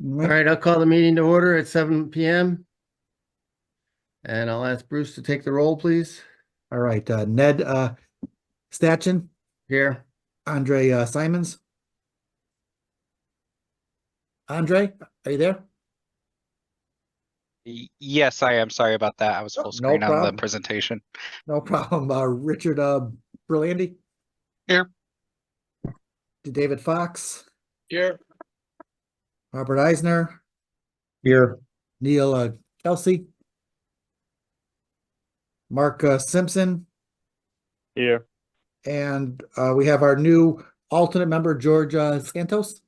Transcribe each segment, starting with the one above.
All right, I'll call the meeting to order at 7 p.m. And I'll ask Bruce to take the roll, please. All right, Ned Stachin, Here. Andre Simons. Andre, are you there? Yes, I am. Sorry about that. I was full No screen on the problem. presentation. No problem. Richard Berlandi, Here. David Fox, Here. Robert Eisner, Here. Neil Kelsey, Mark Simpson, Here. and we have our new alternate member, George Santos.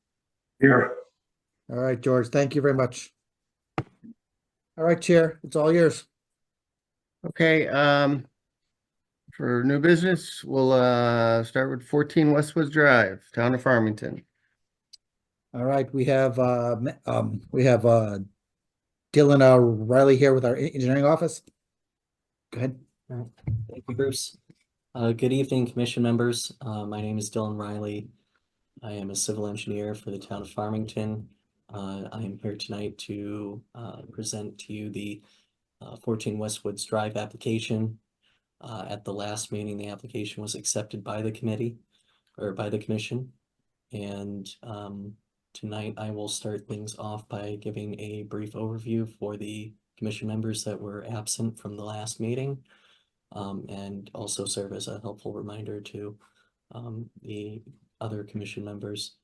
Here. All right, George, thank you very much. All right, Chair, it's all yours. Okay, for new business, we'll start with 14 Westwoods Drive, Town of Farmington. All right, we have Dylan Riley here with our engineering office. Go ahead. All right. Thank you, Bruce. Good evening, commission members. My name is Dylan Riley. I am a civil engineer for the town of Farmington. I am here tonight to present to you the 14 Westwoods Drive application. At the last meeting, the application was accepted by the committee or by the commission. And tonight I will start things off by giving a brief overview for the commission members that were absent from the last meeting. And also serve as a helpful reminder to the other commission members.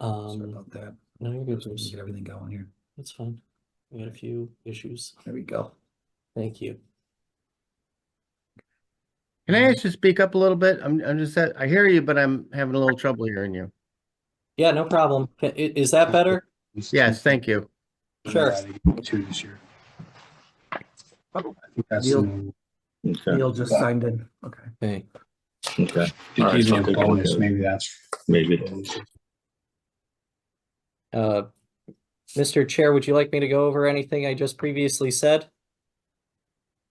Sorry about that. No, you're good, Just Bruce. get everything going here. That's fine. We had a few issues. There we go. Thank you. Can I ask you to speak up a little bit? I'm just I hear you, but I'm having a little trouble hearing you. Yeah, no problem. Is that better? Yes, thank you. Sure. Two this year. I think that's Neil, Neil just signed in. Okay. Okay. okay. Even a bonus, maybe that's maybe. Mr. Chair, would you like me to go over anything I just previously said?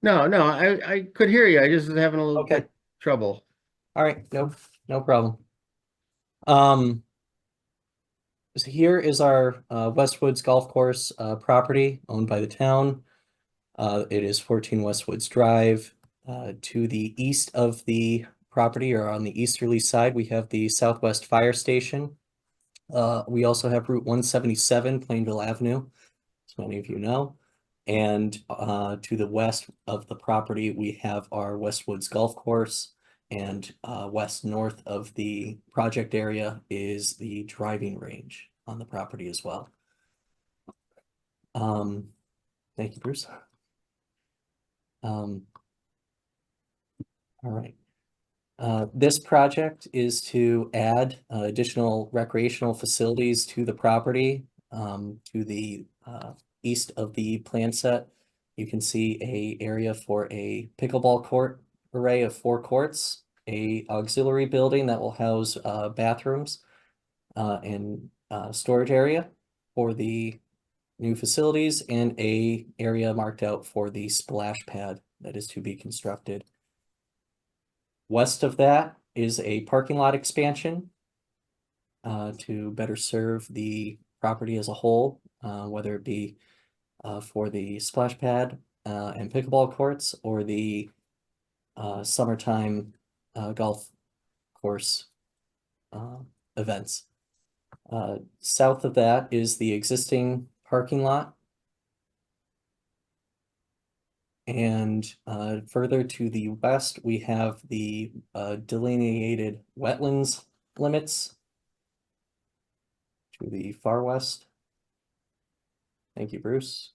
No, I could hear you. I just was having a little Okay. bit trouble. All right, no problem. So here is our Westwoods Golf Course property owned by the town. It is 14 Westwoods Drive. To the east of the property, or on the easterly side, we have the Southwest Fire Station. We also have Route 177, Plainville Avenue, as many of you know. And to the west of the property, we have our Westwoods Golf Course, and west north of the project area is the driving range on the property as well. Thank you, Bruce. All right. This project is to add additional recreational facilities to the property. To the east of the plan set, you can see a area for a pickleball court array of 4 courts, a auxiliary building that will house bathrooms and storage area for the new facilities, and a area marked out for the splash pad that is to be constructed. West of that is a parking lot expansion to better serve the property as a whole, whether it be for the splash pad and pickleball courts, or the summertime golf course events. South of that is the existing parking lot. And further to the west, we have the delineated wetlands limits to the far west. Thank you, Bruce.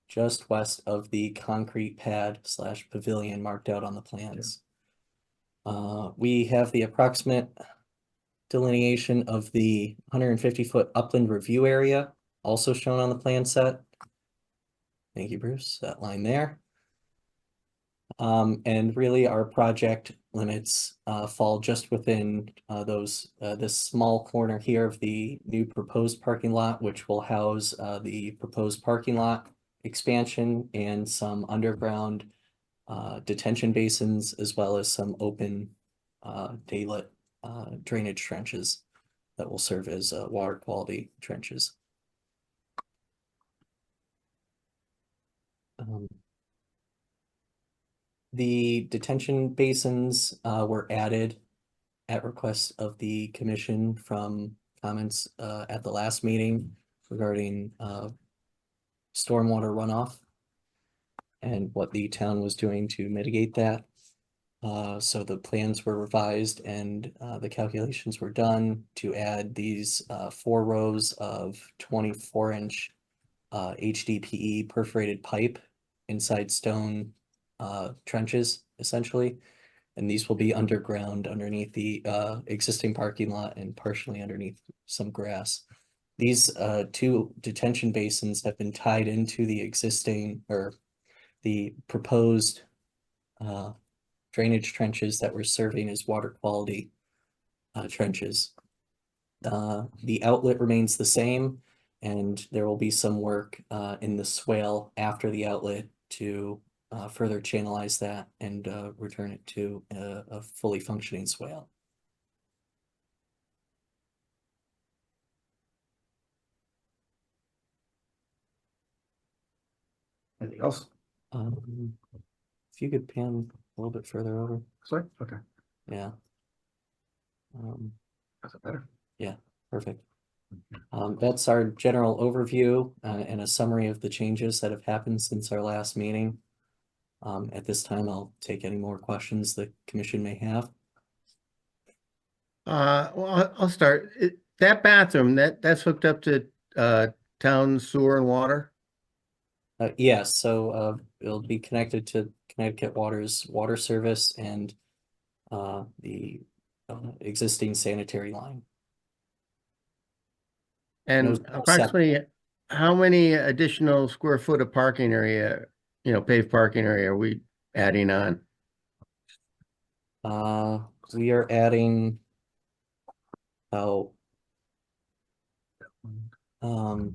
Just west of the concrete pad / pavilion marked out on the plans. We have the approximate delineation of the 150-foot upland review area, also shown on the plan set. Thank you, Bruce. That line there. And really our project limits fall just within this small corner here of the new proposed parking lot, which will house the proposed parking lot expansion and some underground detention basins, as well as some open daylit drainage trenches that will serve as water quality trenches. The detention basins were added at request of the commission from comments at the last meeting regarding stormwater runoff and what the town was doing to mitigate that. So the plans were revised and the calculations were done to add these 4 rows of 24-inch HDPE perforated pipe inside stone trenches, essentially. And these will be underground underneath the existing parking lot and partially underneath some grass. These 2 detention basins have been tied into the existing or the proposed drainage trenches that we're serving as water quality trenches. The outlet remains the same, and there will be some work in the swale after the outlet to further channelize that and return it to a fully functioning swale. Anything else? If you could pan a little bit further over, Sorry, okay, yeah. that's it better. Perfect. That's our general overview and a summary of the changes that have happened since our last meeting. At this time, I'll take any more questions the commission may have. Well, I'll start. That bathroom, that's hooked up to town sewer and water? Yes, so it'll be connected to Connecticut Water's water service and the existing sanitary line. And No approximately how many additional square foot of parking area, paved parking area are we adding on? We are adding about You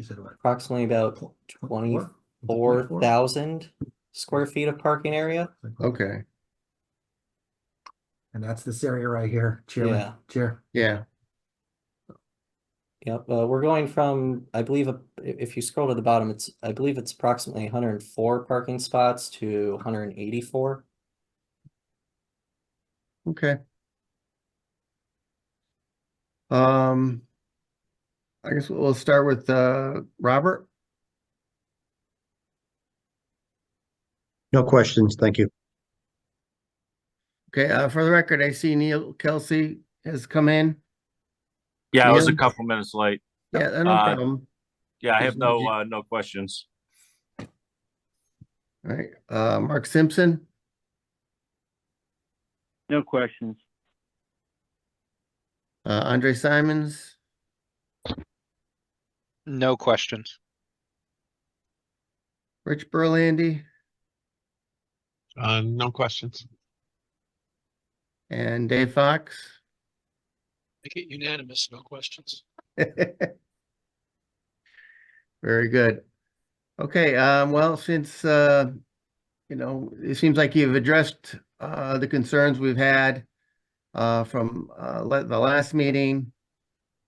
said what? approximately about 24,000 square feet of parking area. Okay, And that's this area right here, Chairman, Yeah. Chair. yeah, Yep, we're going from, I believe, if you scroll to the bottom, I believe it's approximately 104 parking spots to 184. okay. I guess we'll start with Robert. No questions, thank you. Okay, for the record, I see Neil Kelsey has come in. Yeah, I was a Neil? couple minutes late. Yeah, no problem. Yeah, I have Just need you- no questions. All right, Mark Simpson, No questions. Andre Simons, No questions. Rich Burlandy, No questions. and Dave Fox. Make it unanimous, no questions. Very good. Okay, well, since it seems like you've addressed the concerns we've had from the last meeting.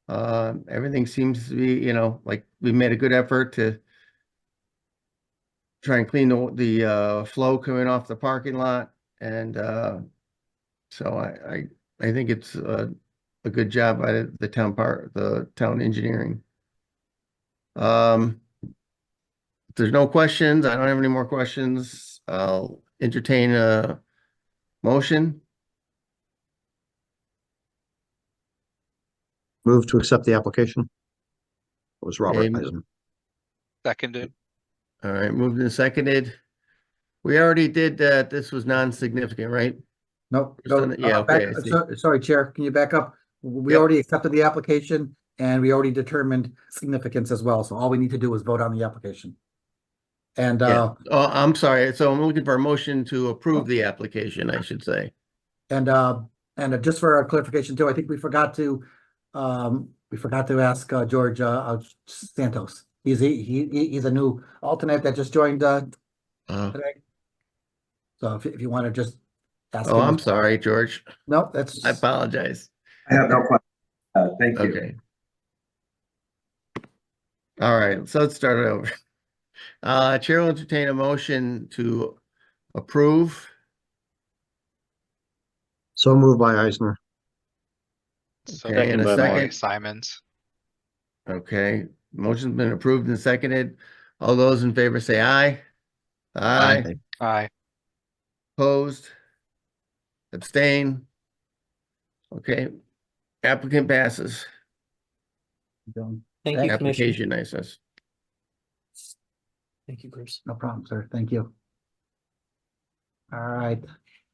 Everything seems to be, like we made a good effort to try and clean the flow coming off the parking lot. And so I think it's a good job by the town engineering. If there's no questions, I don't have any more questions. I'll entertain a motion. Move to accept the application. It was Robert Amen. Eisen. Seconded. All right, moved and seconded. We already did that. This was non-significant, right? Nope. Yeah, okay, I see. Sorry, Chair, can you back up? We Yep. already accepted the application and we already determined significance as well. So all we need to do is vote on the application. And Yeah. Oh, I'm sorry. So I'm looking for a motion to approve the application, I should say. And just for our clarification too, I think we forgot to ask George Santos. He's a new alternate that just joined Uh, today. So if you want to just ask Oh, him. I'm sorry, George. No, that's I apologize. I have no question. Thank you. Okay. All right, so let's start it over. Chair will entertain a motion to approve. So moved by Eisner. Okay, and a Second by second. Simons. Okay, motion's been approved and seconded. All those in favor say aye. Aye. Aye. Opposed? Abstain? Okay, applicant passes. Thank you, Commissioner. Application, I says. Thank you, Bruce. No problem, sir. Thank you. All right,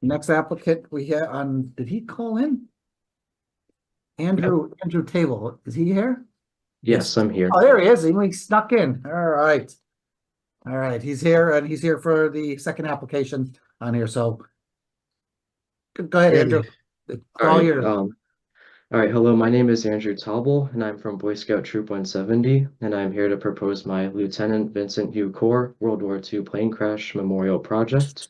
next applicant we have on, did he call in? Andrew Table, is he here? Yes, I'm here. Oh, there he is. He snuck in. All right. All right, he's here and he's here for the second application on here, so. Go ahead, Andrew. It's all yours. All right, hello, my name is Andrew Tauble, and I'm from Boy Scout Troop 170, and I'm here to propose my Lieutenant Vincent Hugh Corps World War II Plane Crash Memorial Project.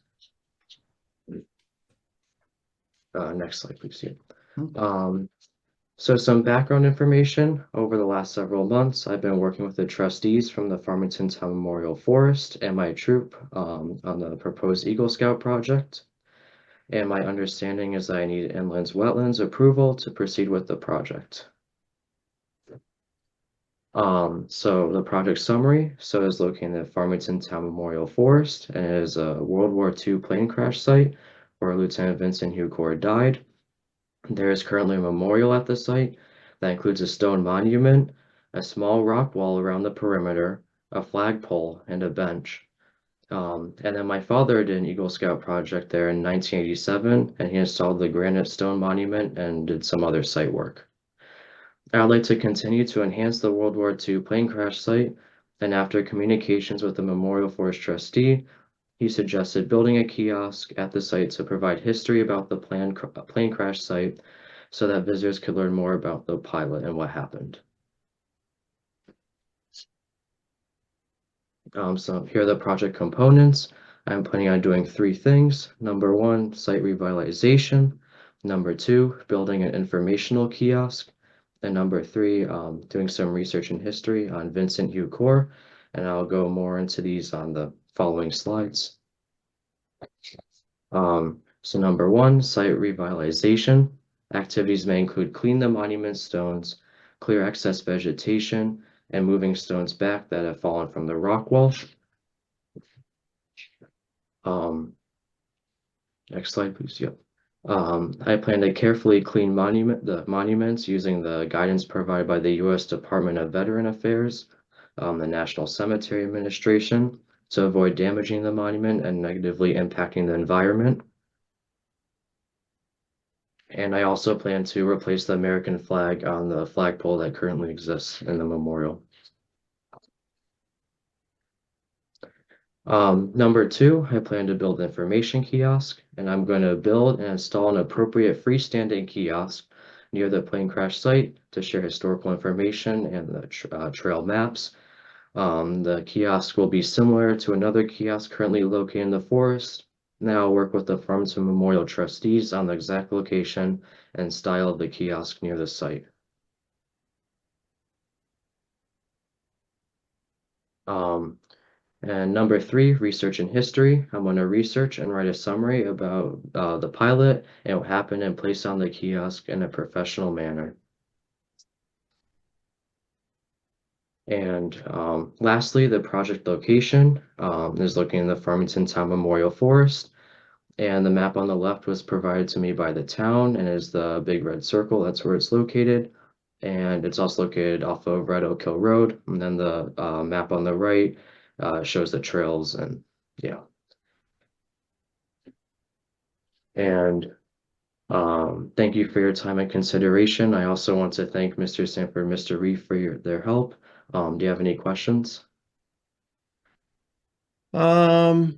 Next slide, please. So some background information. Over the last several months, I've been working with the trustees from the Farmington Town Memorial Forest and my troop on the proposed Eagle Scout project. And my understanding is that I need Inland Wetlands approval to proceed with the project. So the project summary, so is located in the Farmington Town Memorial Forest and it is a World War II plane crash site where Lieutenant Vincent Hugh Corps died. There is currently a memorial at the site that includes a stone monument, a small rock wall around the perimeter, a flagpole, and a bench. And then my father did an Eagle Scout project there in 1987, and he installed the granite stone monument and did some other site work. I'd like to continue to enhance the World War II plane crash site, and after communications with the Memorial Forest trustee, he suggested building a kiosk at the site to provide history about the plane crash site so that visitors could learn more about the pilot and what happened. So here are the project components. I'm planning on doing 3 things. Number 1, site revitalization. Number 2, building an informational kiosk. And number 3, doing some research and history on Vincent Hugh Corps. And I'll go more into these on the following slides. So number 1, site revitalization. Activities may include clean the monument stones, clear excess vegetation, and moving stones back that have fallen from the rock wall. Next slide, please. Yep. I plan to carefully clean the monuments using the guidance provided by the U.S. Department of Veteran Affairs, the National Cemetery Administration, to avoid damaging the monument and negatively impacting the environment. And I also plan to replace the American flag on the flagpole that currently exists in the memorial. Number 2, I plan to build an information kiosk, and I'm going to build and install an appropriate freestanding kiosk near the plane crash site to share historical information and the trail maps. The kiosk will be similar to another kiosk currently located in the forest. Now I'll work with the Farmington Memorial trustees on the exact location and style of the kiosk near the site. And number 3, research and history. I'm going to research and write a summary about the pilot and what happened and place on the kiosk in a professional manner. And lastly, the project location is located in the Farmington Town Memorial Forest. And the map on the left was provided to me by the town and is the big red circle. That's where it's located. And it's also located off of Red Oak Hill Road. And then the map on the right shows the trails and yeah. And thank you for your time and consideration. I also want to thank Mr. Sanford and Mr. Reef for their help. Do you have any questions? Well,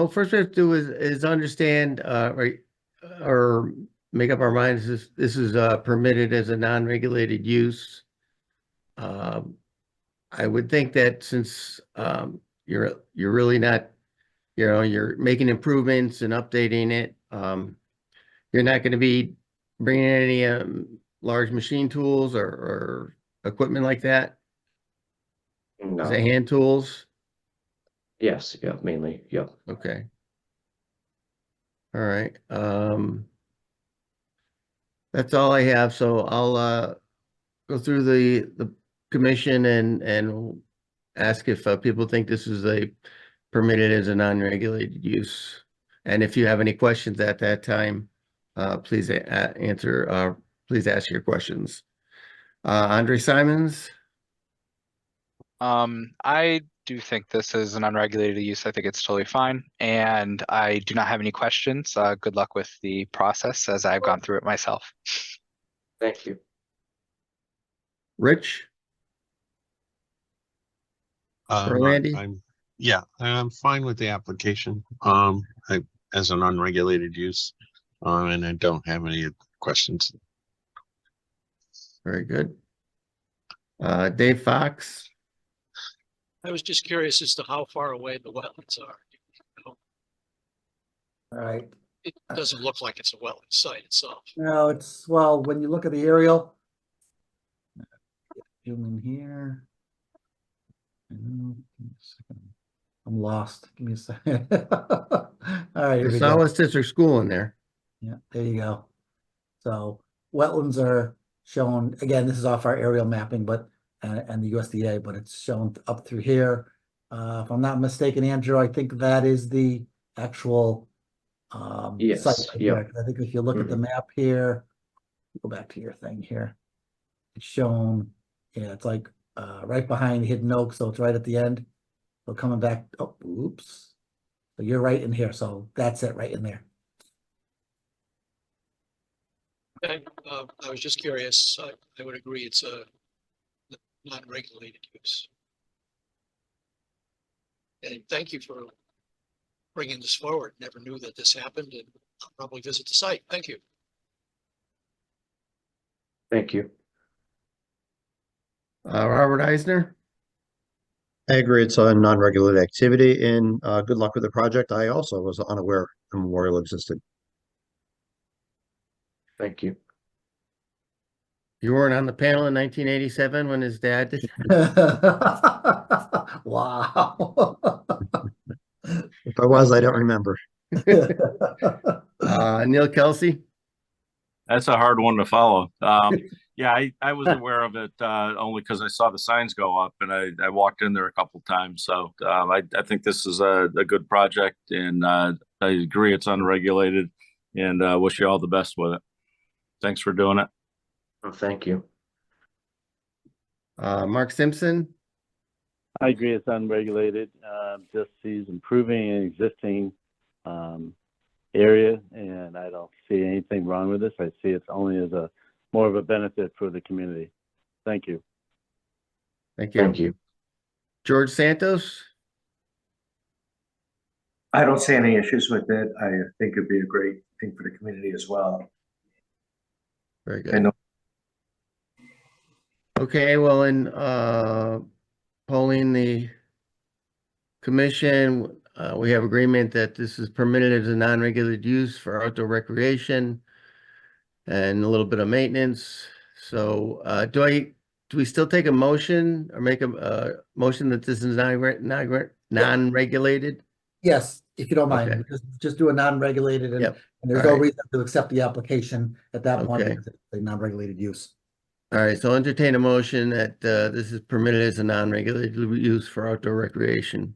first we have to do is understand or make up our minds this is permitted as a non-regulated use. I would think that since you're really not, you're making improvements and updating it, you're not going to be bringing any large machine tools or equipment like that? Is it No. hand tools? Yes, yeah, mainly. Yep. Okay. All right. That's all I have. So I'll go through the commission and ask if people think this is a permitted as a non-regulated use. And if you have any questions at that time, please please ask your questions. Andre Simons, I do think this is an unregulated use. I think it's totally fine, and I do not have any questions. Good luck with the process as I've gone through it myself. Thank you. Rich, Randy? Yeah, I'm fine with the application, as an unregulated use, and I don't have any questions. Very good. Dave Fox, I was just curious as to how far away the wetlands are. All right. It doesn't look like it's a wetland site itself. No, it's, well, when you look at the aerial. Zoom in here. Give me a second. I'm lost. Give me a second. All right, here we there's go. South District School in there. Yeah, there you go. So wetlands are shown, again, this is off our aerial mapping, but, and the USDA, but it's shown up through here. If I'm not mistaken, Andrew, I think that is the actual Yes, site right yep. there. 'Cause I think if you look at the map here, go back to your thing here. It's shown, yeah, it's like right behind Hidden Oak, so it's right at the end. So coming back, oh, oops. So you're right in here, so that's it right in there. And, I was just curious. I would agree it's a non-regulated use. And thank you for bringing this forward. Never knew that this happened, and I'll probably visit the site. Thank you. Thank you. Robert Eisner, I agree. It's a non-regulated activity and good luck with the project. I also was unaware the memorial existed. Thank you. you weren't on the panel in 1987 when his dad did. Wow. If I was, I don't remember. Neil Kelsey, That's a hard one to follow. Yeah, I was aware of it only because I saw the signs go up and I walked in there a couple times. So I think this is a good project, and I agree it's unregulated, and wish you all the best with it. Thanks for doing it. Oh, thank you. Mark Simpson, I agree it's unregulated. Just he's improving an existing area, and I don't see anything wrong with this. I see it's only as a more of a benefit for the community. Thank you. thank you. Thank you. George Santos, I don't see any issues with it. I think it'd be a great thing for the community as well. very I good. know. Okay, well, in polling the commission, we have agreement that this is permitted as a non-regulated use for outdoor recreation and a little bit of maintenance. So do we still take a motion or make a motion that this is non-regulated? Yes, if you don't Okay. mind, just do a non-regulated and Yep. and there's All no right. reason to accept the application at that point Okay. because it's a non-regulated use. All right, so I'll entertain a motion that this is permitted as a non-regulated use for outdoor recreation.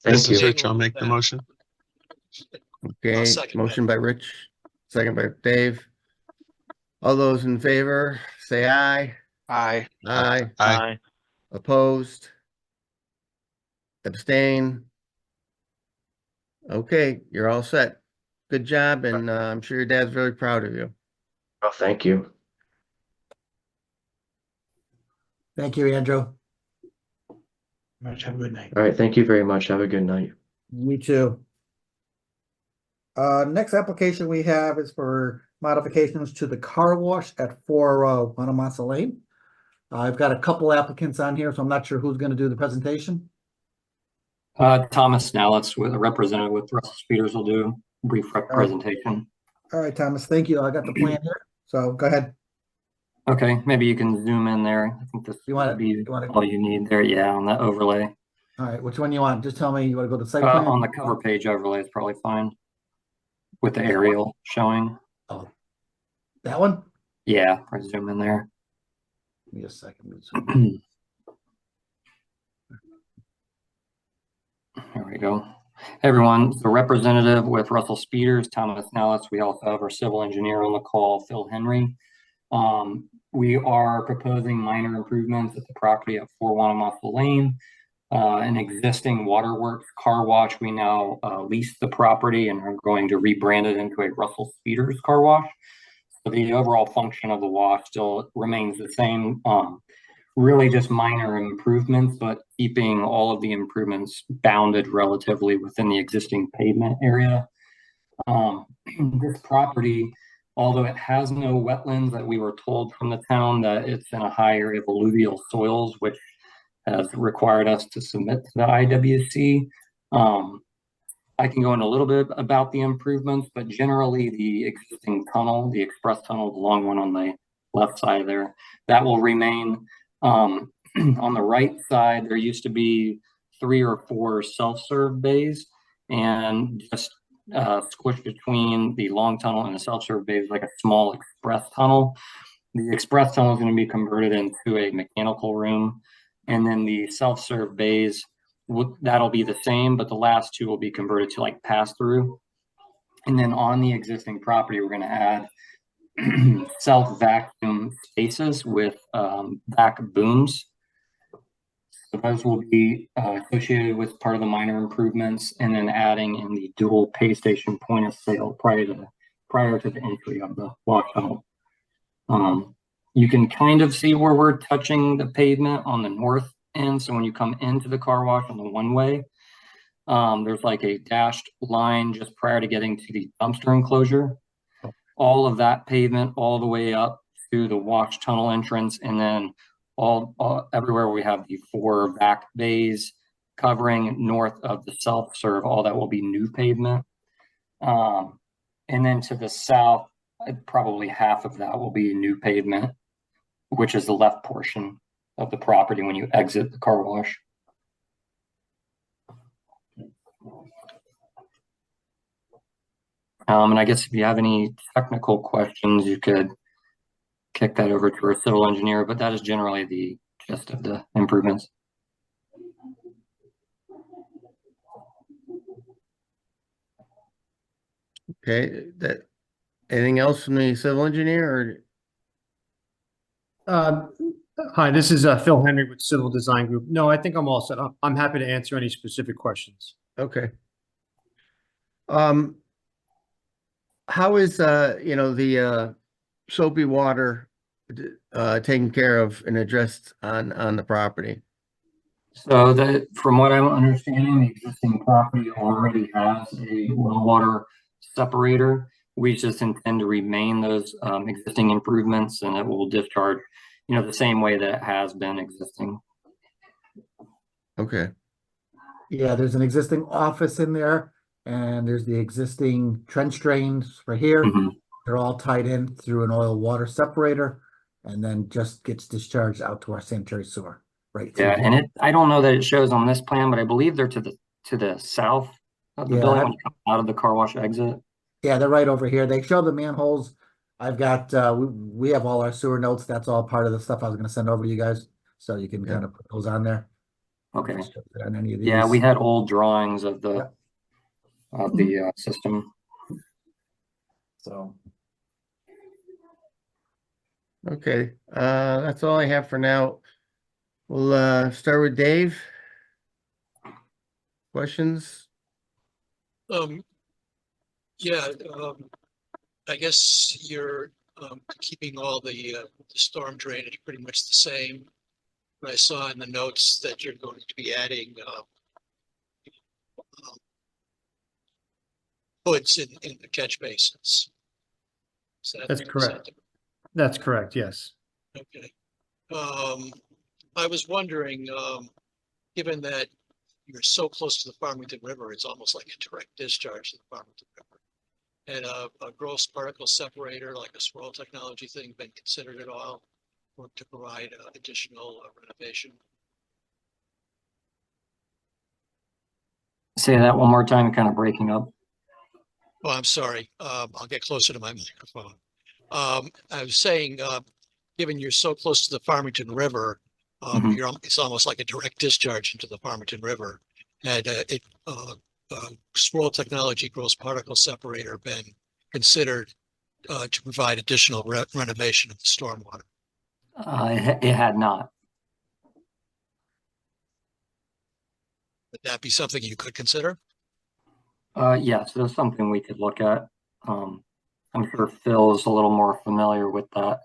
Thank This is you. Rich. I'll make the motion. Okay, second motion by Rich, second by Dave. All those in favor, say aye. Aye. Aye. Aye. Opposed? Abstain? Okay, you're all set. Good job, and I'm sure your dad's very proud of you. Oh, thank you. Thank you, Andrew. Much have a good night. All right. Thank you very much. Have a good night. Me too. Next application we have is for modifications to the car wash at 4 Wanamassa Lane. I've got a couple applicants on here, so I'm not sure who's going to do the presentation. Thomas Nalitz with a representative with Russell Speeders will do. brief presentation. All right, Thomas, thank you. I got the plan here, so go ahead. Okay, maybe you can zoom in there. I think this would be all you need there. Yeah, on that overlay. All right, which one you want? Just tell me, you want to go to the site plan? On the cover page overlay is probably fine. With the aerial showing. Oh, that one? Yeah, I zoom in there. Give me a second. There we go. Hey everyone, the representative with Russell Speeders, Thomas Nellis. We also have our civil engineer on the call, Phil Henry. We are proposing minor improvements at the property at 4 Wannamossa Lane. An existing waterworks car wash. We now lease the property and are going to rebrand it into a Russell Speeders car wash. So the overall function of the wash still remains the same. Really just minor improvements, but keeping all of the improvements bounded relatively within the existing pavement area. This property, although it has no wetlands, that we were told from the town that it's in a high area of alluvial soils, which has required us to submit to the IWC. I can go into a little bit about the improvements, but generally the existing tunnel, the express tunnel, the long one on the left side there, that will remain. On the right side, there used to be 3 or 4 self-serve bays, and just squished between the long tunnel and the self-serve bays like a small express tunnel. The express tunnel is going to be converted into a mechanical room, and then the self-serve bays, that'll be the same, but the last 2 will be converted to like pass-through. And then on the existing property, we're going to add self-vacuum spaces with back booms. So those will be associated with part of the minor improvements, and then adding in the dual pay station point of sale prior to the entry of the wash tunnel. You can kind of see where we're touching the pavement on the north end. So when you come into the car wash on the one-way, there's like a dashed line just prior to getting to the dumpster enclosure. All of that pavement all the way up to the wash tunnel entrance, and then everywhere we have the 4 back bays covering north of the self-serve, all that will be new pavement. And then to the south, probably half of that will be new pavement, which is the left portion of the property when you exit the car wash. And I guess if you have any technical questions, you could kick that over to our civil engineer, but that is generally the gist of the improvements. Okay, anything else from the civil engineer? Or Hi, this is Phil Henry with Civil Design Group. No, I think I'm all set. I'm happy to answer any specific questions. okay. How is the soapy water taken care of and addressed on the property? So from what I'm understanding, the existing property already has a well water separator. We just intend to remain those existing improvements, and it will discharge, the same way that it has been existing. Okay. Yeah, there's an existing office in there, and there's the existing trench drains right here. Mm-hmm. They're all tied in through an oil water separator, and then just gets discharged out to our sanitary sewer. Right. Yeah, and I don't know that it shows on this plan, but I believe they're to the south of the building when you come out of the car wash exit. Yeah, they're right over here. They show the manholes. I've got we have all our sewer notes. That's all part of the stuff I was going to send over to you guys, so you can kind of put those on there. Okay. On any of these. Yeah, we had old drawings of the system. So. Okay, that's all I have for now. We'll start with Dave. Questions? Yeah, I guess you're keeping all the storm drainage pretty much the same. But I saw in the notes that you're going to be adding hoods in the catch basins. That's correct. That's correct, yes. Okay. I was wondering, given that you're so close to the Farmington River, it's almost like a direct discharge to the Farmington River. And a gross particle separator, like a swirl technology thing, been considered at all, or to provide additional renovation? Say that one more time, kind of breaking up. Oh, I'm sorry. I'll get closer to my microphone. I was saying, given you're so close to the Farmington River, it's almost like a direct discharge into the Farmington River. And swirl technology gross particle separator been considered to provide additional renovation of the stormwater? It had not. Would that be something you could consider? Yes, that's something we could look at. I'm sure Phil is a little more familiar with that.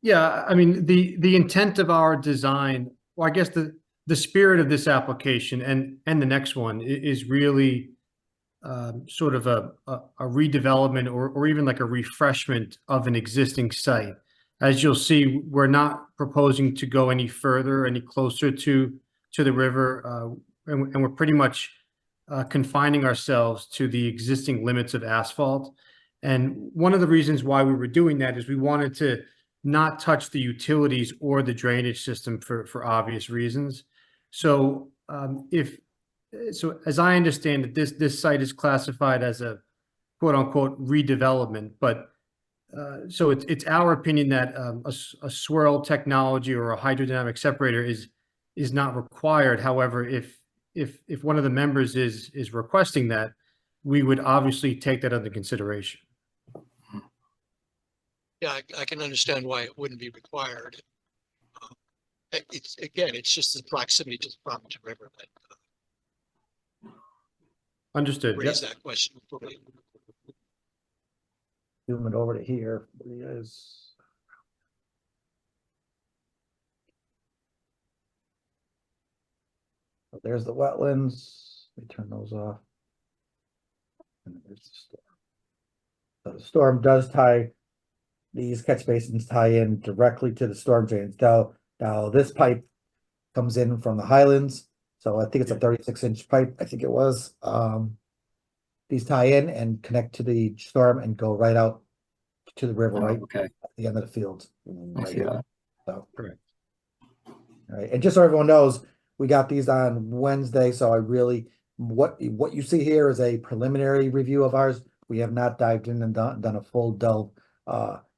Yeah, I mean, the intent of our design, well, I guess the spirit of this application and the next one is really sort of a redevelopment or even like a refreshment of an existing site. As you'll see, we're not proposing to go any further, any closer to the river, and we're pretty much confining ourselves to the existing limits of asphalt. And one of the reasons why we were doing that is we wanted to not touch the utilities or the drainage system for obvious reasons. So so as I understand it, this site is classified as a quote unquote redevelopment, but so it's our opinion that a swirl technology or a hydrodynamic separator is not required. However, if one of the members is requesting that, we would obviously take that under consideration. Yeah, I can understand why it wouldn't be required. It's just the proximity to the Farmington River that Understood. raised that question for me. Zoom it over to here. There he is. So there's the wetlands. Let me turn those off. And there's the storm. So the storm does tie, these catch basins tie in directly to the storm drains. Now this pipe comes in from the Highlands. So I think it's a 36-inch pipe. I think it was. These tie in and connect to the storm and go right out to the river, right? Okay. At the end of the field. I see that. So, correct. All right, and just so everyone knows, we got these on Wednesday, so I really, what you see here is a preliminary review of ours. We have not dived in and done a full delve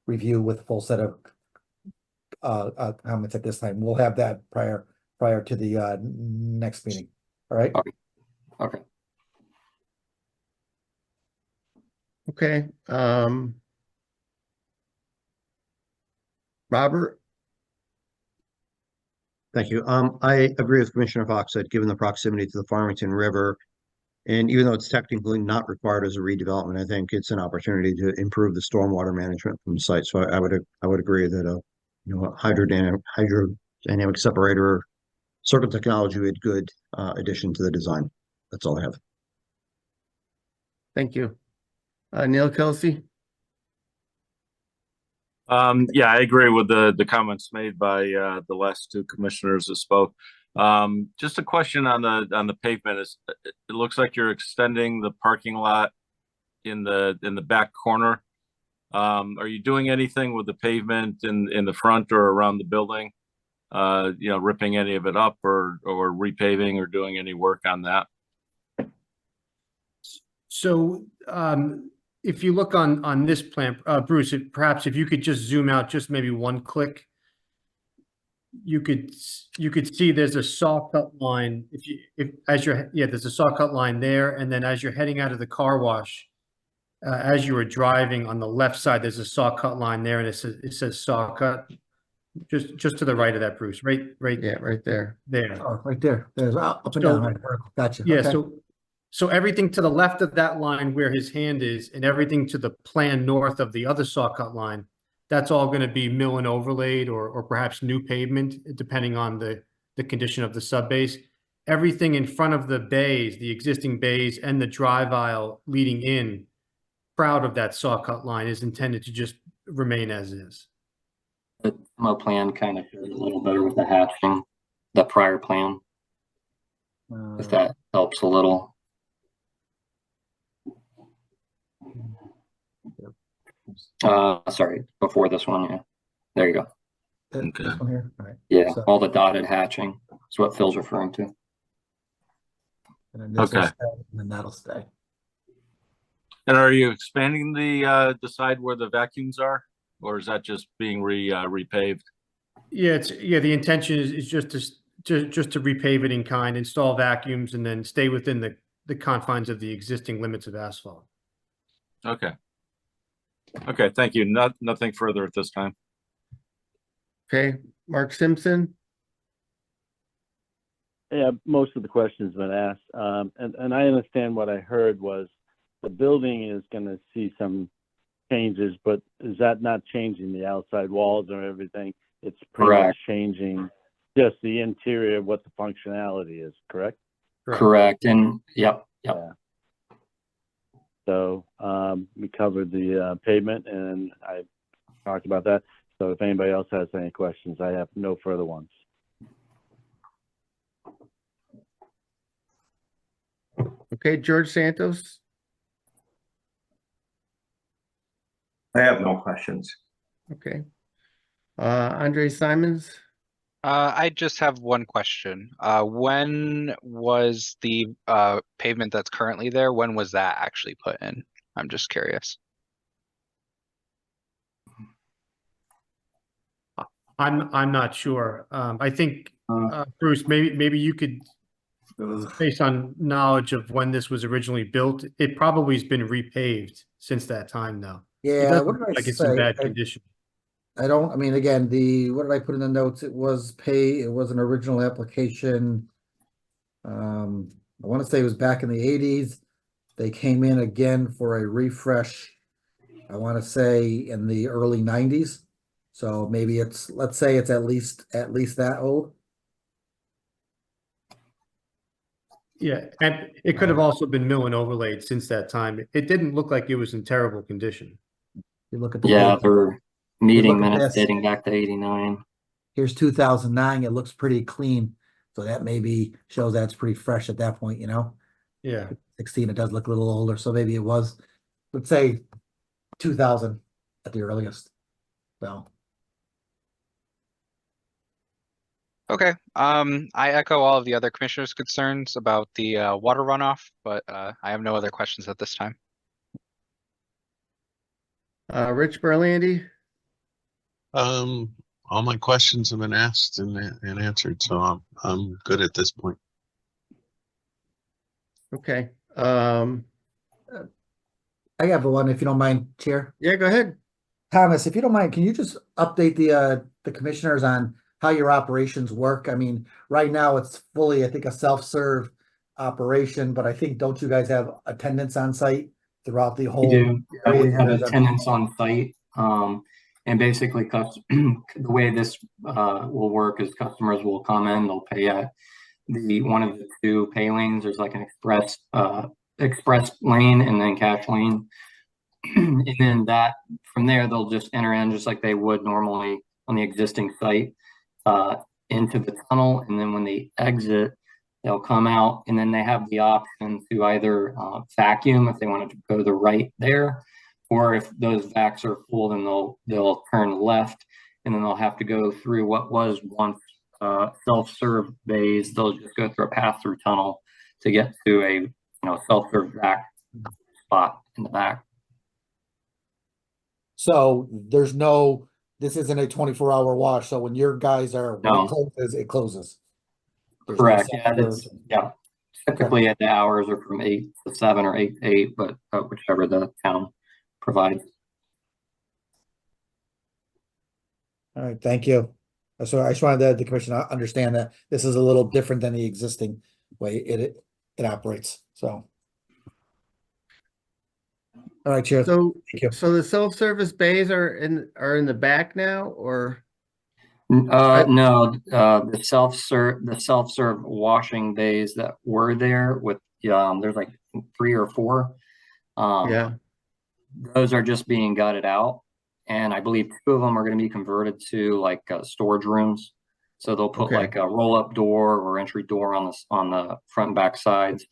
review with a full set of comments at this time. We'll have that prior to the next meeting. All right. Okay. Okay, Robert? Thank you. I agree with Commissioner Fox that given the proximity to the Farmington River, and even though it's technically not required as a redevelopment, I think it's an opportunity to improve the stormwater management from the site. So I would agree that a hydrodynamic separator, circuit technology would be a good addition to the design. That's all I have. Thank you. Neil Kelsey? Yeah, I agree with the comments made by the last two commissioners that spoke. Just a question on the pavement. It looks like you're extending the parking lot in the back corner. Are you doing anything with the pavement in the front or around the building? Ripping any of it up or repaving or doing any work on that? So if you look on this plan, Bruce, perhaps if you could just zoom out just maybe one click, you could see there's a saw cut line. There's a saw cut line there, and then as you're heading out of the car wash, as you were driving on the left side, there's a saw cut line there, and it says saw cut. Just to the right of that, Bruce, right. Yeah, right there. There. Oh, right there. There's up and down. Right. Gotcha. Yeah. Okay. So everything to the left of that line where his hand is, and everything to the plan north of the other saw cut line, that's all going to be mill and overlaid or perhaps new pavement, depending on the condition of the sub base. Everything in front of the bays, the existing bays and the drive aisle leading in, proud of that saw cut line, is intended to just remain as is. The demo plan kind of shows a little better with the hatching, the prior plan, if that helps a little. Sorry, before this one, yeah. There you go. This one here, all right. Yeah, So, all the dotted hatching is what Phil's referring to. and then this will Okay. stay, and then that'll stay. And are you expanding the side where the vacuums are, or is that just being repaved? Yeah, the intention is just to repave it in kind, install vacuums, and then stay within the confines of the existing limits of asphalt. Okay. Okay, thank you. Nothing further at this time. Okay, Mark Simpson. Yeah, most of the questions been asked. And I understand what I heard was the building is going to see some changes, but is that not changing the outside walls or everything? It's pretty much changing just the interior of what the functionality is, correct? Correct. And yep. Yeah. So we covered the pavement, and I talked about that. So if anybody else has any questions, I have no further ones. Okay, George Santos. I have no questions. Okay. Andre Simons. I just have one question. When was the pavement that's currently there, when was that actually put in? I'm just curious. I'm not sure. I think Bruce, maybe you could, based on knowledge of when this was originally built, it probably has been repaved since that time now. It Yeah, doesn't what did look I like it's in say? bad condition. I don't, I mean, again, what did I put in the notes? It was it was an original application. I want to say it was back in the 80s. They came in again for a refresh, I want to say in the early 90s. So maybe let's say it's at least that old. Yeah, and it could have also been mill and overlaid since that time. It didn't look like it was in terrible condition. You look at the Yeah, date. they're meeting look at minutes this. dating back to 89. Here's 2009. It looks pretty clean. So that maybe shows that it's pretty fresh at that point, you know? Yeah. 16, it does look a little older. So maybe it was, let's say 2000 at the earliest. So. Okay, I echo all of the other commissioners' concerns about the water runoff, but I have no other questions at this time. Rich Berlandy. All my questions have been asked and answered, so I'm good at this point. Okay. I have one, if you don't mind, Chair. Yeah, go ahead. Thomas, if you don't mind, can you just update the commissioners on how your operations work? I mean, right now it's fully, I think, a self-serve operation, but I think, don't you guys have attendants on site throughout the whole We do. area? We have attendants on site. And basically, the way this will work is customers will come in, they'll pay at one of the two pay lanes. There's like an express lane and then cash lane. And then from there, they'll just enter in just like they would normally on the existing site into the tunnel. And then when they exit, they'll come out, and then they have the option to either vacuum if they wanted to go to the right there, or if those vacs are full, then they'll turn left, and then they'll have to go through what was once self-serve bays. They'll just go through a pass-through tunnel to get to a self-serve vac spot in the back. So this isn't a 24-hour wash. So when your guys are, when it closes. There's no Correct. self-serve. Yeah. Typically at the hours are from 8 to 7 or 8 to 8, but whichever the town provides. All right, thank you. So I just wanted the commission to understand that this is a little different than the existing way it operates. So. All right, Chair. So, thank you. So the self-service bays are in the back now, or? No, the self-serve washing bays that were there with there's like 3 or 4. Yeah. Those are just being gutted out, and I believe 2 of them are going to be converted to like storage rooms. So they'll put like a roll-up door or entry door on the front and back sides,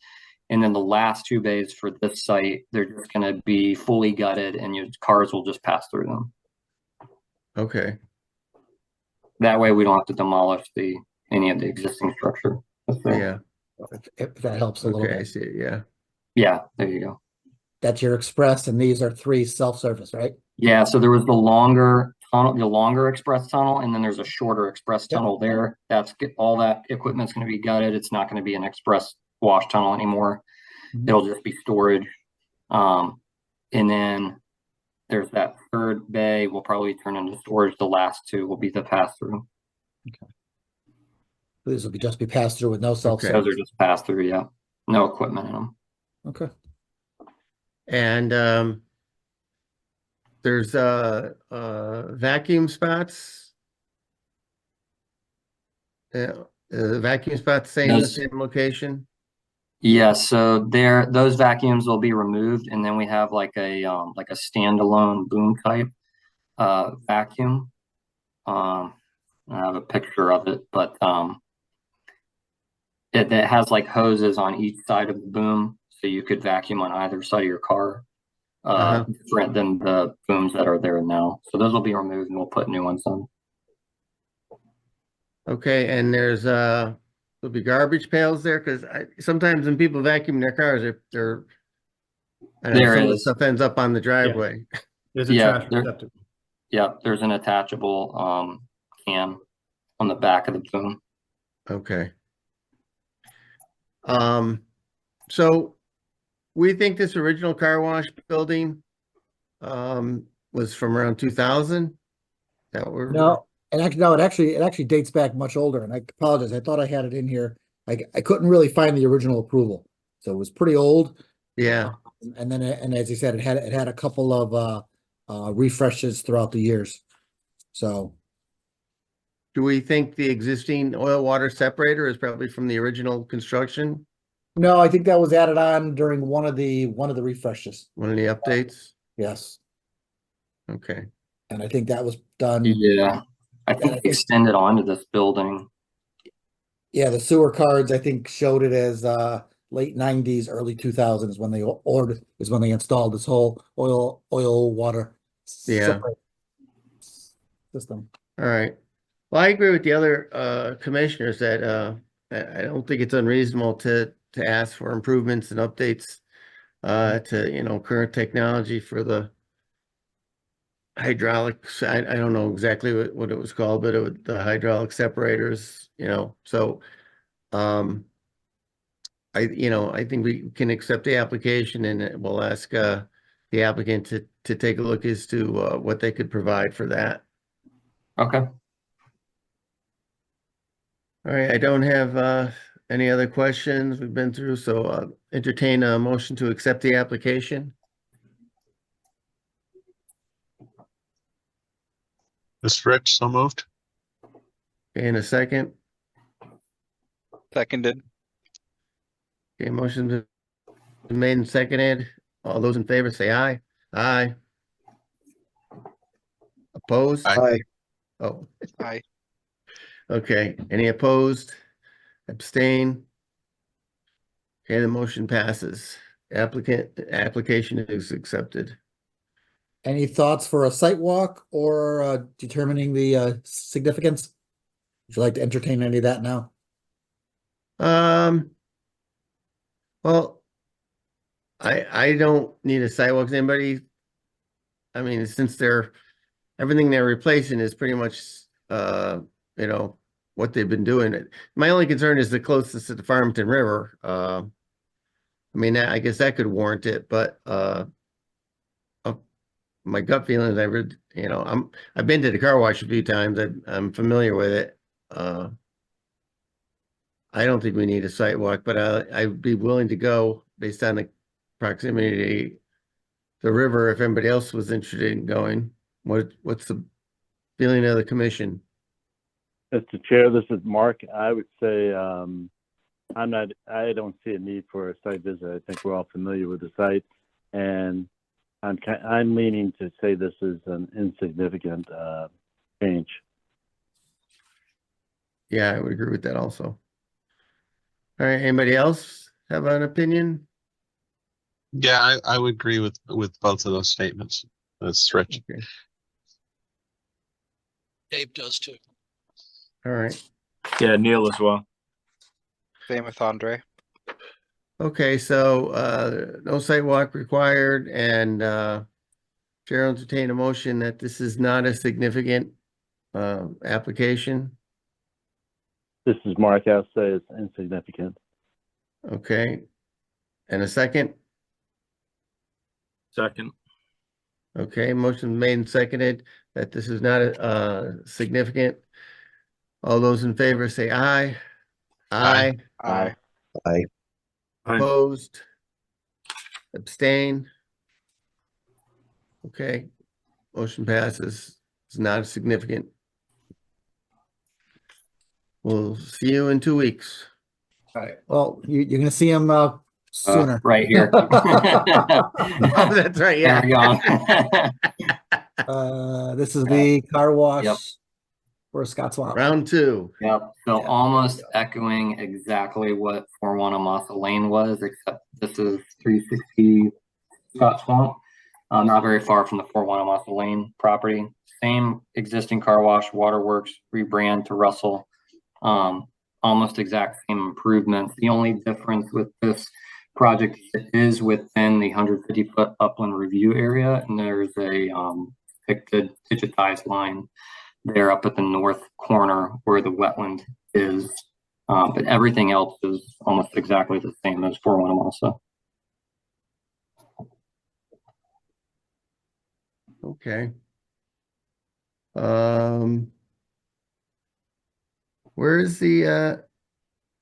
And then the last 2 bays for this site, they're just going to be fully gutted and your cars will just pass through them. Okay, That way we don't have to demolish any of the existing structure. that's there. yeah, If that helps a little okay, I bit. see it, yeah. Yeah, there you go. That's your express, and these are 3 self-service, right? Yeah, so there was the longer tunnel, the longer express tunnel, and then there's a shorter express Yep. tunnel there. All that equipment's going to be gutted. It's not going to be an express wash tunnel anymore. Mhm. It'll just be storage. And then there's that third bay will probably turn into storage. The last 2 will be the pass through. These will just be passed through with no Those self-service. are just pass through, yeah. No equipment in them. Okay. And there's vacuum spots. Yeah, the vacuum spots staying in the Yes. same location. Yeah, so those vacuums will be removed, and then we have like a standalone boom type vacuum. I have a picture of it, but it has like hoses on each side of the boom, so you could vacuum on either side of your car. Different than the booms that are there now. So those will be removed, and we'll put new ones on. Okay, and there'll be garbage pails there, because sometimes when people vacuum their cars, they're I don't know, There some of the is. stuff ends up on the driveway. There's a Yeah, trash receptacle. Yeah, there's an attachable can on the back of the boom. Okay. So we think this original car wash building was from around 2000. That were No, and actually, no, it actually dates back much older, and I apologize. I thought I had it in here. I couldn't really find the original approval, so it was pretty old. Yeah. And then, and as you said, it had a couple of refreshes throughout the years. So Do we think the existing oil water separator is probably from the original construction? no, I think that was added on during one of the refreshes. One of the updates? Yes, Okay. and I think that was done. Yeah, I think they extended onto this building. Yeah, the sewer cards I think showed it as late 90s, early 2000s when they installed this whole oil water separate system. All right. Well, I agree with the other commissioners that I don't think it's unreasonable to ask for improvements and updates to current technology for the hydraulics. I don't know exactly what it was called, but the hydraulic separators, so I think we can accept the application, and we'll ask the applicant to take a look as to what they could provide for that. Okay. All right, I don't have any other questions we've been through, so entertain a motion to accept the application. Mr. Rich, so moved. Okay, in a second. Seconded. Okay, motion been made and seconded. All those in favor say aye. Aye. Opposed? Aye. Oh, Aye. okay. Any opposed? Abstain? Okay, the motion passes. Application is accepted. Any thoughts for a site walk or determining the significance? Would you like to entertain any of that now? Well, I don't need a sidewalk. Does anybody? I mean, since everything they're replacing is pretty much what they've been doing. My only concern is the closest to the Farmington River. I mean, I guess that could warrant it, but my gut feeling is I've been to the car wash a few times. I'm familiar with it. I don't think we need a site walk, but I'd be willing to go based on the proximity to the river if anybody else was interested in going. What's the feeling of the commission? Mr. Chair, this is Mark. I would say I don't see a need for a site visit. I think we're all familiar with the site, and I'm leaning to say this is an insignificant change. Yeah, I would agree with that also. All right, anybody else have an opinion? Yeah, I would agree with both of those statements. That's Rich. Okay, Dave does too. all right. Yeah, Neil as well. Same with Andre. Okay, so no site walk required, and Chair will entertain a motion that this is not a significant application. This is Mark. I'll say it's insignificant. Okay. And a second? Second. Okay, motion made and seconded that this is not significant. All those in favor say aye. Aye. Aye. Aye. Opposed? Abstain? Okay, motion passes. It's not significant. We'll see you in 2 weeks. All right, well, you're gonna see him sooner. Right here. Oh, that's right, yeah. There we go. This is the car wash Yep. for Scott Swamp. Round 2. Yep, so Yeah. almost echoing exactly what 41 Amasa Lane was, except this is 360 Scott Swamp. Not very far from the 41 Amasa Lane property. Same existing car wash, waterworks, rebrand to Russell. Almost exact same improvements. The only difference with this project is within the 150-foot upland review area, and there's a depicted digitized line there up at the north corner where the wetland is. But everything else is almost exactly the same as 41 Amasa. Okay. Where is the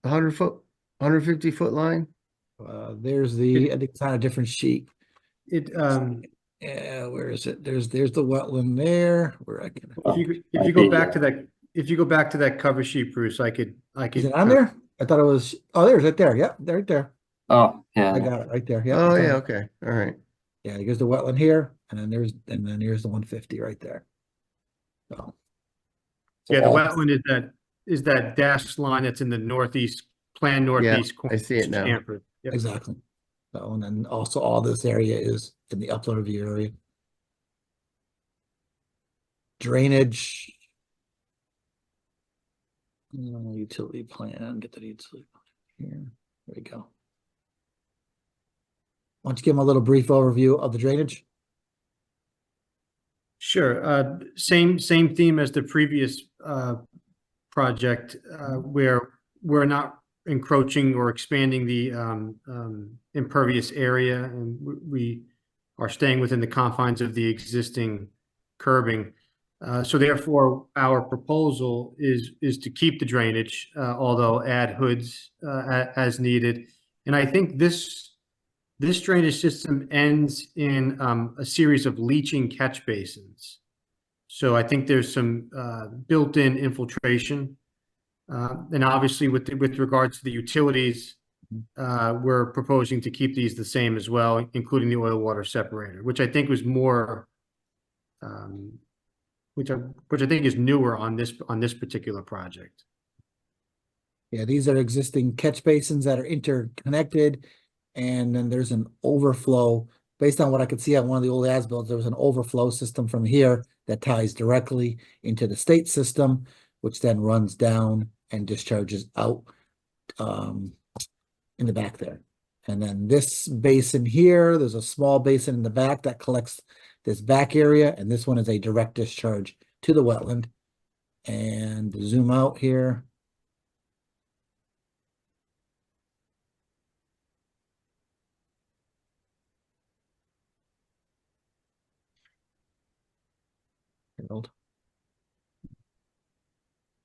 100-foot, 150-foot line? There's the, I think it's on a different sheet. It, Yeah, where is it? There's the wetland there. Where I can. if you go back to that, if you go back to that cover sheet, Bruce, I could. Is it on there? I thought it was. Oh, there's it there. Yep, right there. Oh, yeah. I got it right there. Yep, Oh, it's on yeah, there. okay, all right. Yeah, here's the wetland here, and then here's the 150 right there. So. Yeah, the all- wetland is that dashed line that's in the northeast, planned northeast corner. I see it of now. Stanford. Yep. Exactly. So, and then also all this area is in the upland review area. Drainage. Utility plan, get the utility plan here. There we go. Why don't you give them a little brief overview of the drainage? Sure. Same theme as the previous project, where we're not encroaching or expanding the impervious area, and we are staying within the confines of the existing curbing. So therefore, our proposal is to keep the drainage, although add hoods as needed. And I think this drainage system ends in a series of leaching catch basins. So I think there's some built-in infiltration. And obviously with regards to the utilities, we're proposing to keep these the same as well, including the oil water separator, which I think was more, which I think is newer on this particular project. Yeah, these are existing catch basins that are interconnected, and then there's an overflow. Based on what I could see on one of the old as-builts, there was an overflow system from here that ties directly into the state system, which then runs down and discharges out in the back there. And then this basin here, there's a small basin in the back that collects this back area, and this one is a direct discharge to the wetland. And zoom out here.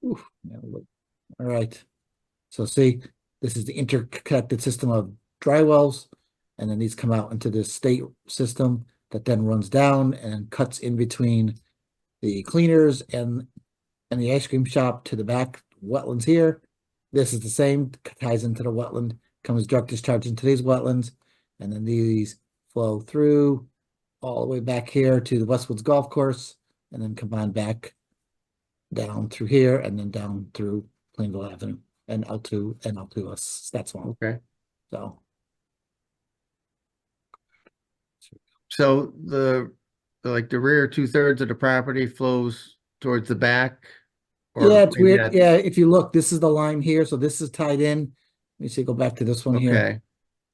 Oof, yeah, look. All right. So see, this is the interconnected system of dry wells, and then these come out into this state system that then runs down and cuts in between the cleaners and the ice cream shop to the back wetlands here. This is the same, ties into the wetland, comes direct discharge into these wetlands, and then these flow through all the way back here to the Westwoods Golf Course, and then come on back down through here, and then down through Plainville Avenue and out to us. That's one. Okay. So, So like the rear 2/3 of the property flows towards the back? Or yeah, it's maybe weird. that- Yeah, if you look, this is the line here, so this is tied in. Let me see, go back to this one here. Okay,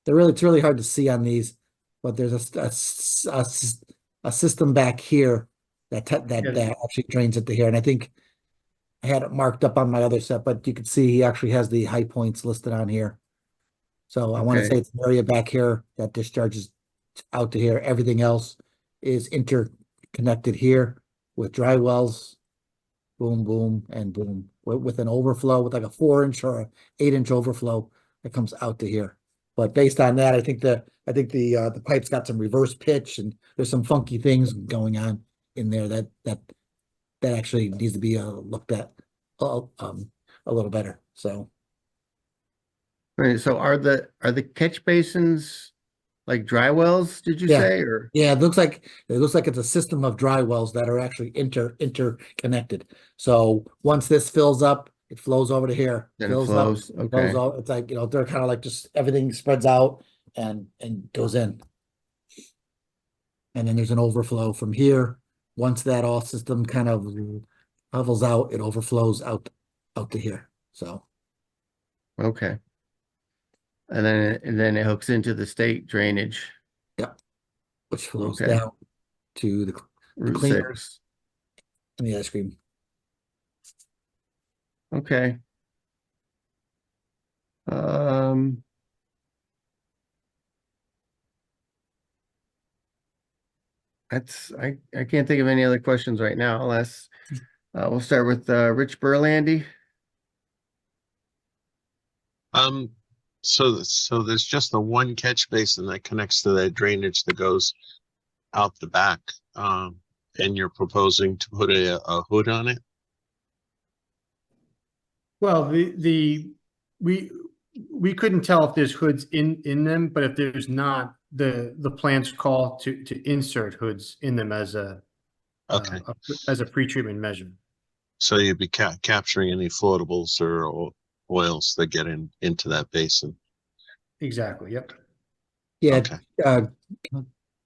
It's really hard to see on these, but there's a system back here that Yeah. that actually drains into here, and I think I had it marked up on my other set, but you can see he actually has the high points listed on here. So I want to Okay. say it's an area back here that discharges out to here. Everything else is interconnected here with dry wells. Boom, boom, and boom, with an overflow, with like a 4-inch or a 8-inch overflow that comes out to here. But based on that, I think the pipe's got some reverse pitch and there's some funky things going on in there that actually needs to be looked at a little better. So Right, so are the catch basins like dry wells, did you Yeah. say, or? yeah, it looks like it's a system of dry wells that are actually interconnected. So once this fills up, it flows over to here. Then it Fills up, flows, goes okay. out. It's like, they're kind of like just everything spreads out and goes in. And then there's an overflow from here. Once that all system kind of levels out, it overflows out to here. So Okay. And then it hooks into the state drainage, which flows Okay. down to the Route cleaners 6. and the ice cream. Okay. Um. I can't think of any other questions right now unless, we'll start with, Rich Burlandy. So there's just the one catch basin that connects to that drainage that goes out the back. And you're proposing to put a hood on it? Well, we couldn't tell if there's hoods in them, but if there's not, the plans call to insert hoods in them as a Okay. as a pre-treatment measure. So you'd be capturing any floatables or oils that get into that basin. Exactly. Yep. Yeah, Okay.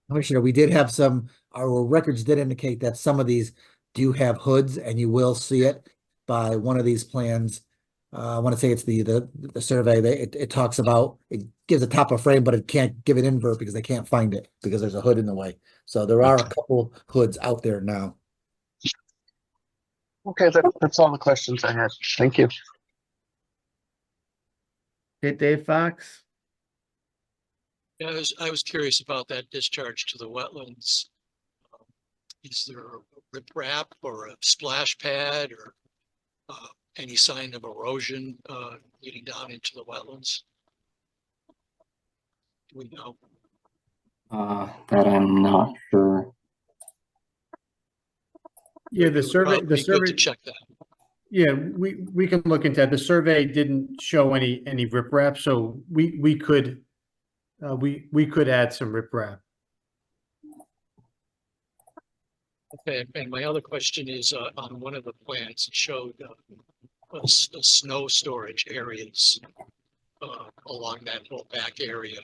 Commissioner, we did have our records did indicate that some of these do have hoods, and you will see it by one of these plans. I want to say it's the survey that it talks about, it gives a top of frame, but it can't give an invert because they can't find it because there's a hood in the way. So there are a couple hoods out there now. Okay, that's all the questions I had. Thank you. Okay, Dave Fox? Yeah, I was curious about that discharge to the wetlands. Is there a riprap or a splash pad or any sign of erosion leading down into the wetlands? Do we know? That I'm not sure. Yeah, It would probably be good to check that. Yeah, we can look into that. The survey didn't show any riprap, so we could add some riprap. Okay, and my other question is on one of the plans, it showed snow storage areas along that whole back area.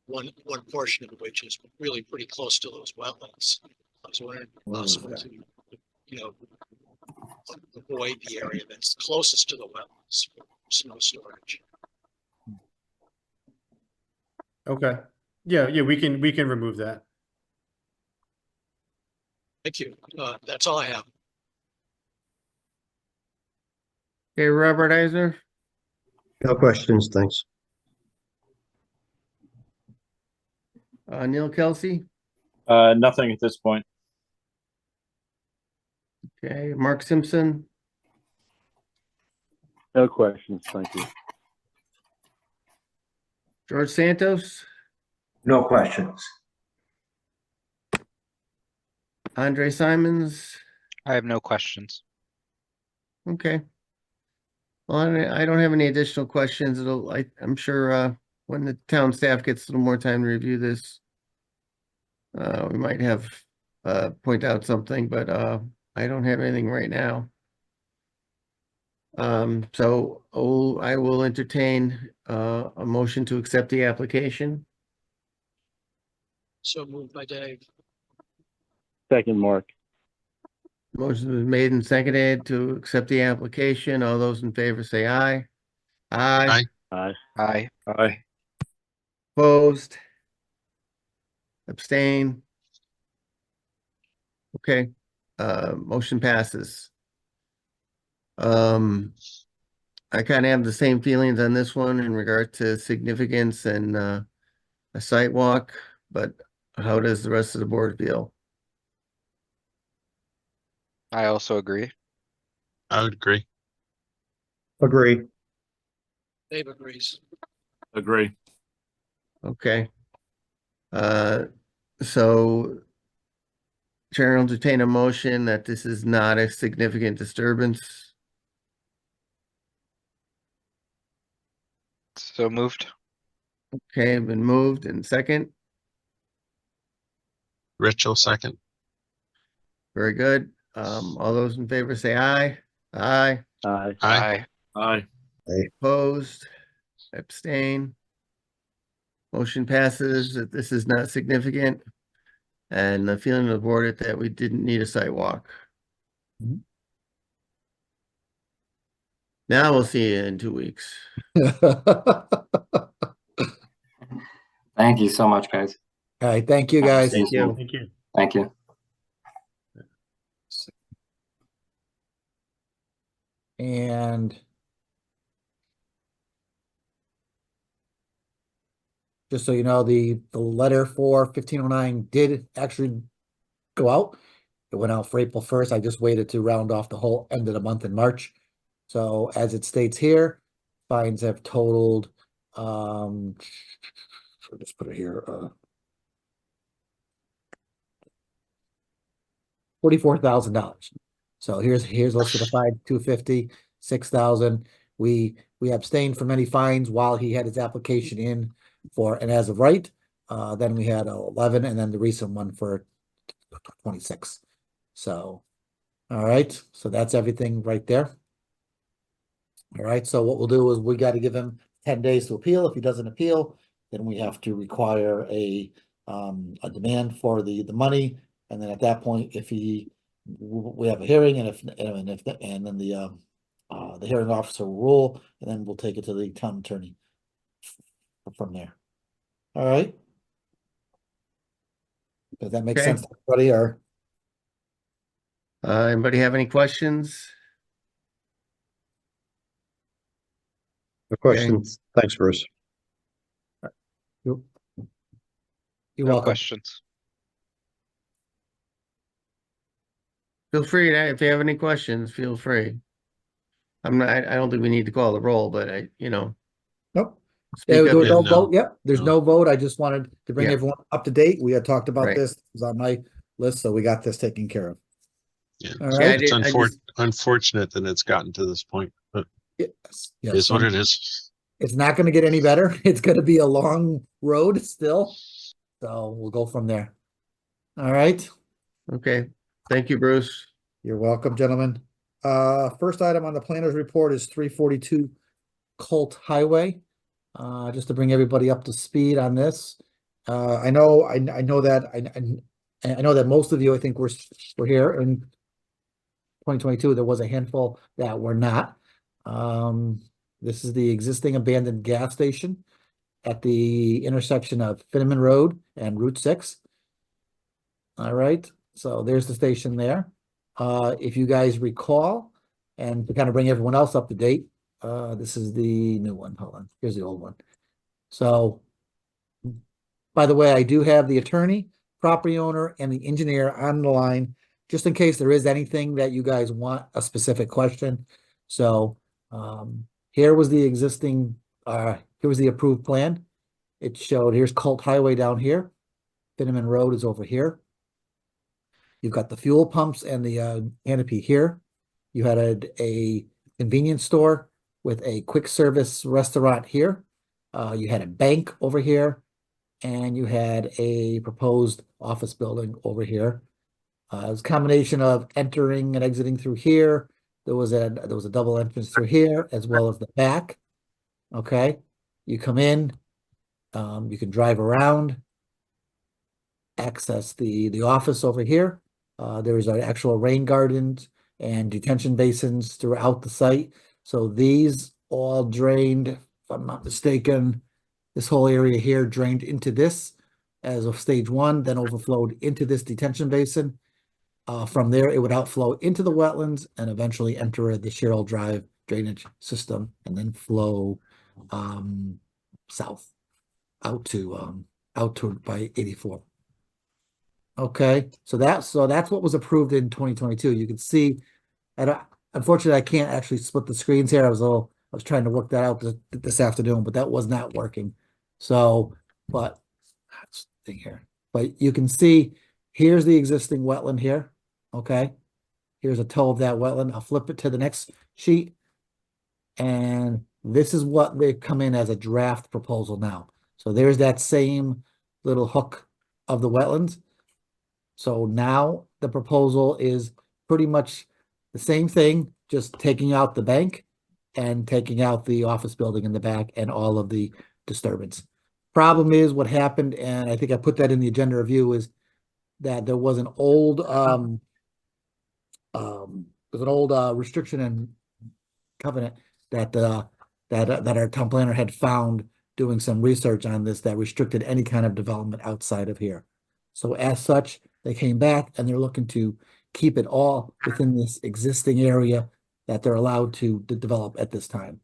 One portion of which is really pretty close to those wetlands. I was wondering if possible to, avoid the area that's closest to the wetlands for snow storage. Okay. Yeah, we can remove that. Thank you. That's all I have. Okay, Robert Eisner? No questions, thanks. Neil Kelsey? Nothing at this point. Okay, Mark Simpson? No questions, thank you. George Santos? No questions. Andre Simons? I have no questions. Okay. Well, I don't have any additional questions. I'm sure, when the town staff gets a little more time to review this, we might have, point out something, but, I don't have anything right now. I will entertain a motion to accept the application. So moved by Dave. Second, Mark. Motion was made and seconded to accept the application. All those in favor say aye. Aye. Aye. Aye. Aye. Opposed? Abstain? Okay, motion passes. I kind of have the same feelings on this one in regard to significance and a site walk, but how does the rest of the board feel? I also agree. I would agree. Agree. Dave agrees. Agree. Okay. So Chair will entertain a motion that this is not a significant disturbance. So moved. Okay, been moved and second. Rich will second. Very good. All those in favor say aye. Aye. Aye. Aye. Aye. Opposed? Abstain? Motion passes that this is not significant. And the feeling of the board is that we didn't need a site walk. Mhm. Now we'll see you in 2 weeks. All Thank you so much, guys. right, thank you, guys. Thank you. Thank you. Thank you. And just so you know, the letter for 1509 did actually go out. It went out for April 1st. I just waited to round off the whole end of the month in March. So as it states here, fines have totaled, so just put it here, $44,000. So here's a list of the fines: 250, 6,000. We abstained from any fines while he had his application in for, and as of right, then we had 11, and then the recent one for 26. So, all right, so that's everything right there. All right, so what we'll do is we got to give him 10 days to appeal. If he doesn't appeal, then we have to require a demand for the money. And then at that point, if we have a hearing, and then the hearing officer will rule, and then we'll take it to the town attorney from there. All right. Does that make Okay. sense to everybody, or? Anybody have any questions? No questions. Thanks, Bruce. You're No welcome. questions. Feel free to, if you have any questions, feel free. I don't think we need to call the roll, but Nope. speak Yeah, up. there was no no. vote. Yep, there's No. no vote. I just wanted to bring Yeah. everyone up to date. We had talked about Right. this. It was on my list, so we got this taken care of. Yeah. All Yeah, right. It's I just- unfortunate that it's gotten to this point, but Yes. it is what it is. It's not going to get any better. It's going to be a long road still. So we'll go from there. All right. Okay, thank you, Bruce. You're welcome, gentlemen. First item on the planner's report is 342 Colt Highway. Just to bring everybody up to speed on this. I know that most of you, I think, were here in 2022. There was a handful that were not. This is the existing abandoned gas station at the intersection of Finneman Road and Route 6. All right, so there's the station there. If you guys recall, and to kind of bring everyone else up to date, this is the new one. Hold on, here's the old one. So, by the way, I do have the attorney, property owner, and the engineer on the line, just in case there is anything that you guys want a specific question. So, here was the existing, here was the approved plan. It showed, here's Colt Highway down here. Finneman Road is over here. You've got the fuel pumps and the canopy here. You had a convenience store with a quick service restaurant here. You had a bank over here, and you had a proposed office building over here. It was a combination of entering and exiting through here, there was a double entrance through here as well as the back. Okay, you come in, you can drive around, access the office over here. There's an actual rain gardens and detention basins throughout the site. So these all drained, if I'm not mistaken, this whole area here drained into this as of stage one, then overflowed into this detention basin. From there, it would outflow into the wetlands and eventually enter the Sherrill Drive drainage system and then flow south out to by 84. Okay, so that's what was approved in 2022. You can see, and unfortunately, I can't actually split the screens here. I was trying to work that out this afternoon, but that was not working. So, but let's think here. But you can see here's the existing wetland here. Okay, here's a toe of that wetland. I'll flip it to the next sheet, and this is what they come in as a draft proposal now. So there's that same little hook of the wetlands. So now the proposal is pretty much the same thing, just taking out the bank and taking out the office building in the back and all of the disturbance. Problem is what happened, and I think I put that in the agenda review, is that there was an old restriction and covenant that our town planner had found doing some research on this that restricted any kind of development outside of here. So as such, they came back and they're looking to keep it all within this existing area that they're allowed to develop at this time.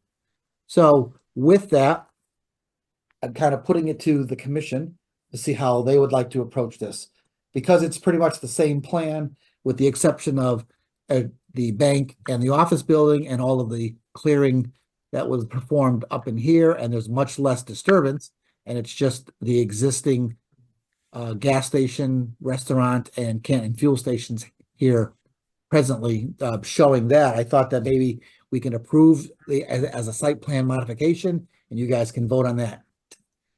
So with that, I'm kind of putting it to the commission to see how they would like to approach this. Because it's pretty much the same plan with the exception of the bank and the office building and all of the clearing that was performed up in here, and there's much less disturbance, and it's just the existing gas station, restaurant, and Canton fuel stations here presently showing that. I thought that maybe we can approve as a site plan modification, and you guys can vote on that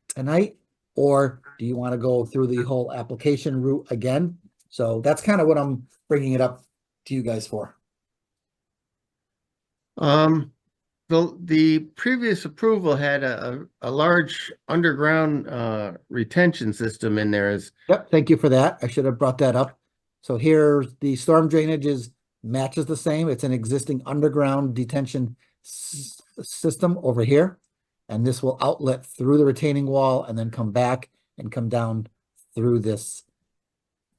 tonight, or do you want to go through the whole application route again? So that's kind of what I'm bringing it up to you guys for. The previous approval had a large underground retention system in there. Yep, thank you for that. I should have brought that up. So here, the storm drainage matches the same. It's an existing underground detention system over here. And this will outlet through the retaining wall and then come back and come down through this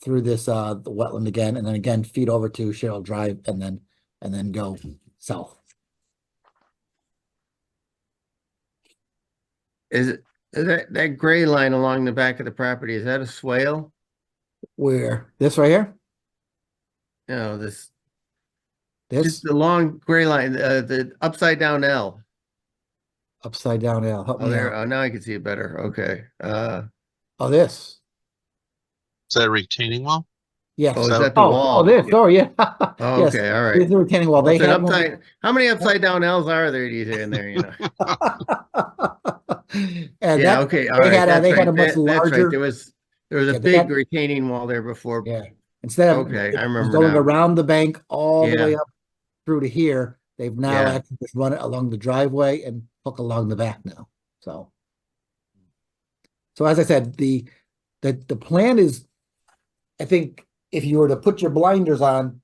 the wetland again, and then again feed over to Sherrill Drive and then go south. Is that gray line along the back of the property, is that a swale? Where? This right here? No, just the long gray line, the upside down L. Upside down L. Help Oh, me there. out. Oh, now I can see it better. Okay. Oh, this. Is that a retaining wall? Yes. Oh, is that the wall? Oh, this. Oh, yeah. Oh, Yes. okay. All right. Here's the retaining wall. Well, They it's an had one. how many upside down L's are there in there, you know? And Yeah, that, okay, all they right, had that's a right. much That's right. larger. There was Yeah, a they big had- retaining wall there before. Yeah. Instead of Okay, it I was remember going now. around the bank all the way Yeah. up through to here, they've now Yeah. actually just run it along the driveway and hook along the back now. So as I said, the plan is, I think if you were to put your blinders on,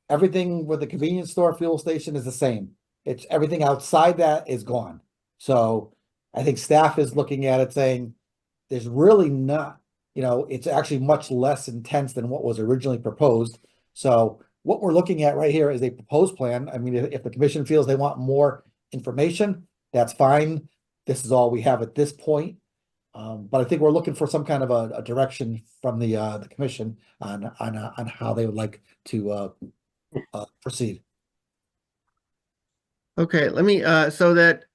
everything with the convenience store fuel station is the same. It's everything outside that is gone. So I think staff is looking at it saying there's really not, it's actually much less intense than what was originally proposed. So what we're looking at right here is a proposed plan. I mean, if the commission feels they want more information, that's fine. This is all we have at this point. But I think we're looking for some kind of a direction from the commission on how they would like to proceed. Okay, let me, so that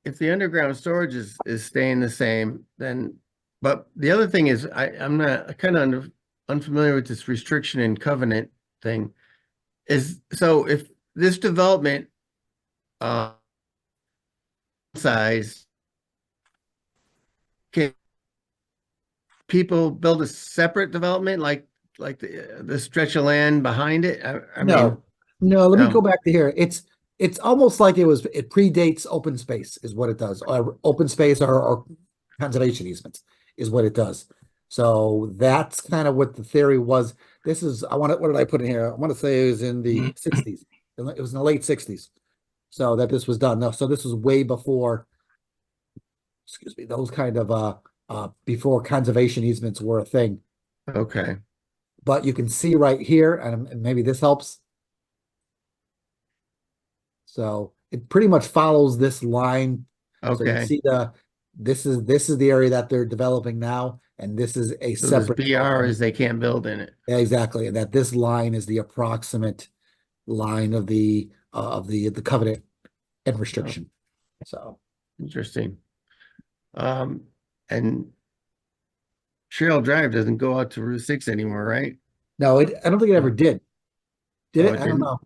if the underground storage is staying the same, then, but the other thing is, I'm not kind of unfamiliar with this restriction and covenant thing. So if this development size, can people build a separate development like like the stretch of land behind it? I mean, No, no, let me no. go back to here. It's almost like it predates open space is what it does. Or open space or conservation easements is what it does. So that's kind of what the theory was. This is, what did I put in here? I want to say it was in the 60s. It was in the late 60s. So that this was done. No, so this was way before, excuse me, those kind of before conservation easements were a thing. Okay. But you can see right here, and maybe this helps. So it pretty much follows this line. So you Okay. see this is the area that they're developing now, and this is a So this separate. BR is they can't build in it. Yeah, exactly, and that this line is the approximate line of the covenant and restriction. So Interesting. And Cheryl Drive doesn't go out to Route 6 anymore, right? no, I don't think it ever did. Did Oh, it? it I don't didn't? know.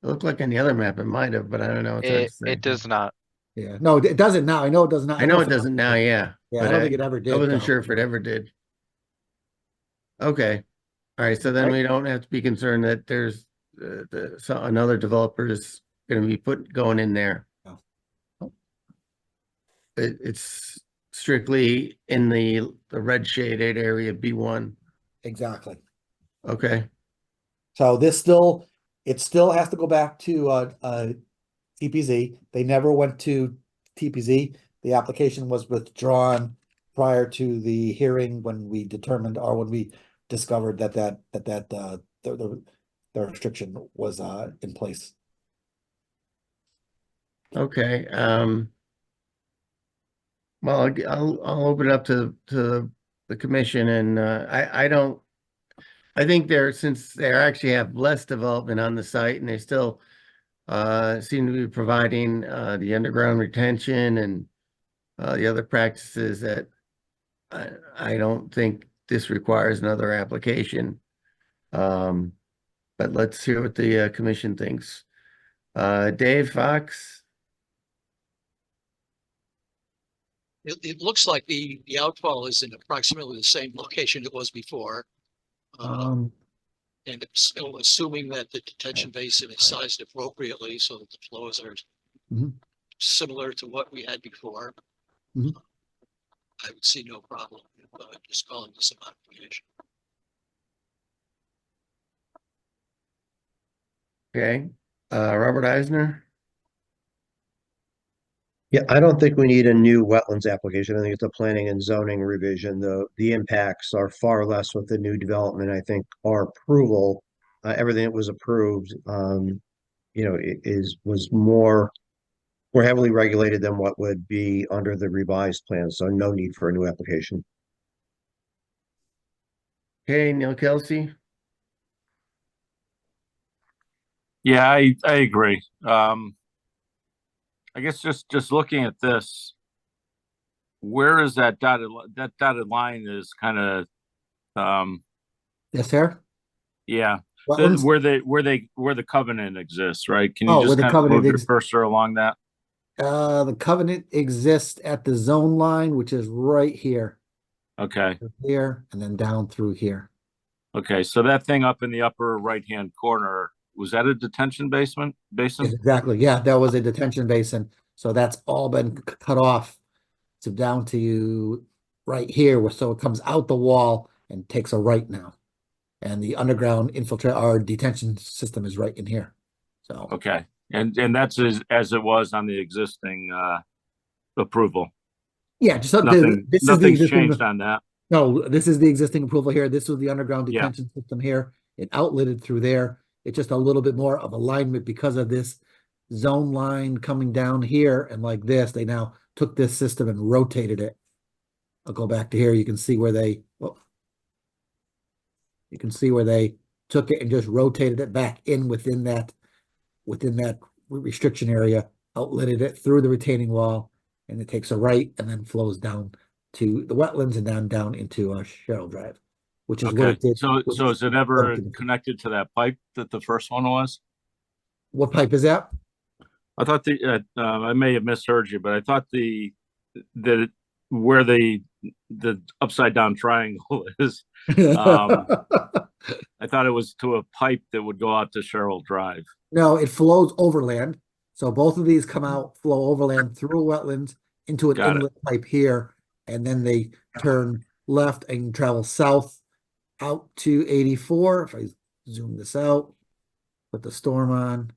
It looked like on the other map it might have, but I don't know. It's hard to say. It does not. Yeah, no, it doesn't now. I know it does not. I know for it doesn't now, yeah. Yeah, I but don't think it ever I did. wasn't though. sure if it ever did. Okay. All right. So then Right. we don't have to be concerned that there's another developer is going to be going in there. No. It's strictly in the red shaded area B1. Exactly. Okay. So it still has to go back to TPZ. They never went to TPZ. The application was withdrawn prior to the hearing when we determined or when we discovered that the restriction was in place. Okay. Well, I'll open it up to the commission, and I think since they actually have less development on the site, and they still seem to be providing the underground retention and the other practices, that I don't think this requires another application. But let's hear what the commission thinks. Dave Fox. It looks like the outfall is in approximately the same location it was before. And still assuming that the detention basin is sized appropriately so that the flows are similar to what we had before. Mhm. I would see no problem just calling this a modification. Okay. Robert Eisner. Yeah, I don't think we need a new wetlands application. I think it's a planning and zoning revision. The impacts are far less with the new development. I think our approval, everything that was approved, was more heavily regulated than what would be under the revised plan. So no need for a new application. Okay, Neil Kelsey. Yeah, I agree. I guess just looking at this, where is that dotted line is kind of Yes, sir. yeah. Wetlands? Where the covenant exists, right? Can you Where just the kind of covenant move your cursor along that? The covenant exists at the zone line, which is right here. Okay. Here and then down through here. Okay, so that thing up in the upper right-hand corner, was that a detention basin? Yes, exactly. Yeah, that was a detention basin. So that's all been cut off. So down to right here, so it comes out the wall and takes a right now. And the underground our detention system is right in here. So okay, and that's as it was on the existing approval. Yeah, just nothing's changed on that. No, this is the existing approval here. This was the underground detention system here. It outletted through there. It's just a little bit more of alignment because of this zone line coming down here and like this. They now took this system and rotated it. I'll go back to here. You can see where they took it and just rotated it back in within that restriction area, outletted it through the retaining wall, and it takes a right and then flows down to the wetlands and then down into Cheryl Drive, which is what it did. So is it ever connected to that pipe that the first one was? What pipe is that? I thought I may have misheard you, but I thought where the the upside down triangle is. I thought it was to a pipe that would go out to Sherrill Drive. No, it flows overland. So both of these come out, flow overland through wetlands into an Got it. inlet pipe here, and then they turn left and travel south out to 84. If I zoom this out, put the storm on.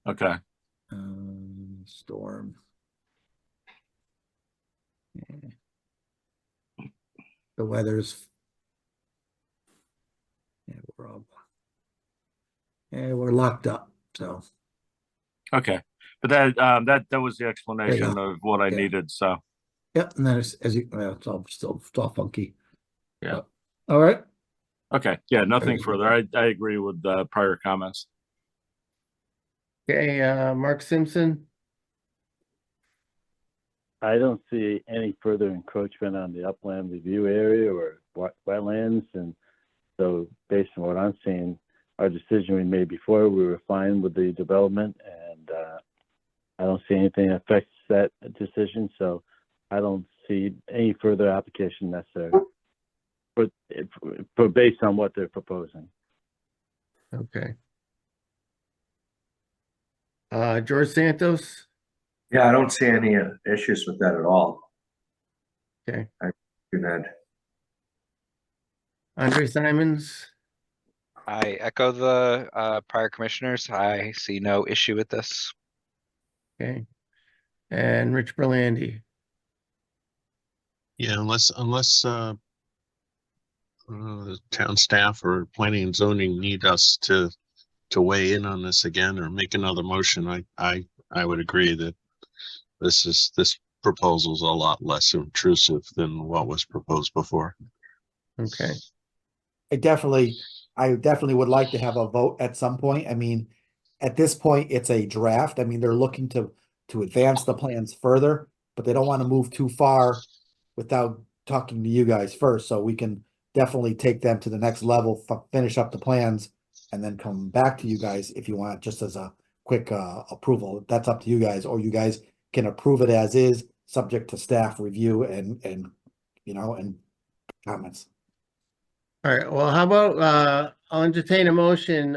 Okay. Storm. Yeah. The weather's. Yeah, we're locked up. So. Okay, but that was the explanation of what I needed. So. Yep, and then as you, well, it's all funky. Yeah. But, all right. Okay. Yeah. Nothing further. I agree with the prior comments. Okay, Mark Simpson. I don't see any further encroachment on the upland review area or wetlands. And so based on what I'm seeing, our decision we made before, we were fine with the development, and I don't see anything that affects that decision. So I don't see any further application necessary for based on what they're proposing. Okay. George Santos. Yeah, I don't see any issues with that at all. Okay. I do that. Andre Simons. I echo the prior commissioners. I see no issue with this. Okay. And Rich Berlandi. Yeah, unless the town staff or planning and zoning need us to weigh in on this again or make another motion, I would agree that this proposal is a lot less intrusive than what was proposed before. Okay. I definitely would like to have a vote at some point. I mean, at this point, it's a draft. I mean, they're looking to advance the plans further, but they don't want to move too far without talking to you guys first. So we can definitely take them to the next level, finish up the plans, and then come back to you guys if you want, just as a quick approval. That's up to you guys, or you guys can approve it as is, subject to staff review and comments. All right. Well, how about I'll entertain a motion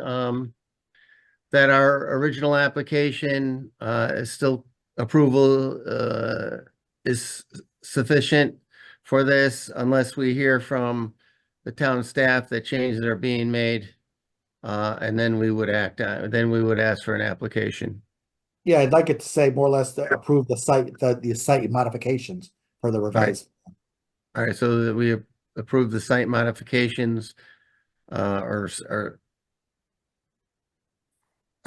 that our original application is still approval is sufficient for this unless we hear from the town staff that changes are being made. And then we would then we would ask for an application. Yeah, I'd like it to say more or less to approve the site modifications for the revised. All right, so that we approve the site modifications are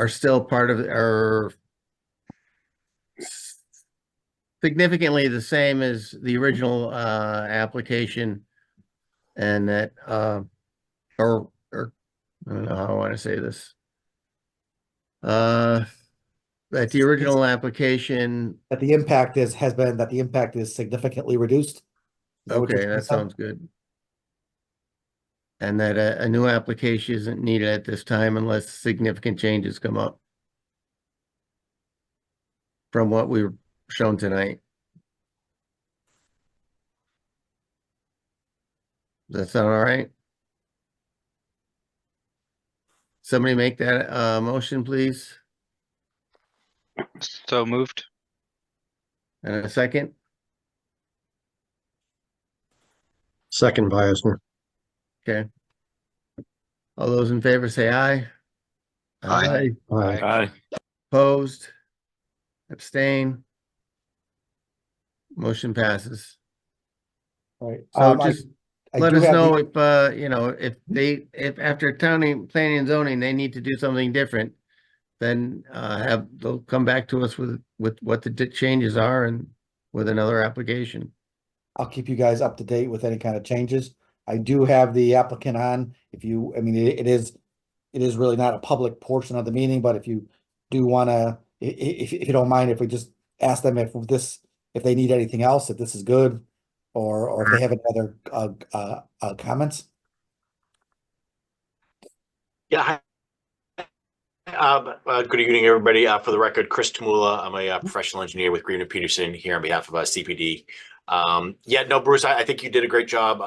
still part of are significantly the same as the original application, and that or I don't know how I want to say this. That the original application. That the impact is significantly reduced. Okay, that sounds good. And that a new application isn't needed at this time unless significant changes come up from what we were shown tonight. Does that sound all right? Somebody make that motion, please. So moved. And a second. Second by Eisner. Okay. All those in favor say aye. Aye. Aye. Opposed? Abstain? Motion passes. All right. So just I let do us have know the- if after planning and zoning, they need to do something different, then they'll come back to us with what the changes are and with another application. I'll keep you guys up to date with any kind of changes. I do have the applicant on. It is really not a public portion of the meeting, but if you do want to, if you don't mind, if we just ask them if they need anything else, if this is good, or if they have any other comments. Yeah, Good evening, everybody. For the record, Chris Tamula. I'm a professional engineer with Green and Peterson here on behalf of CPD. Yeah, no, Bruce, I think you did a great job,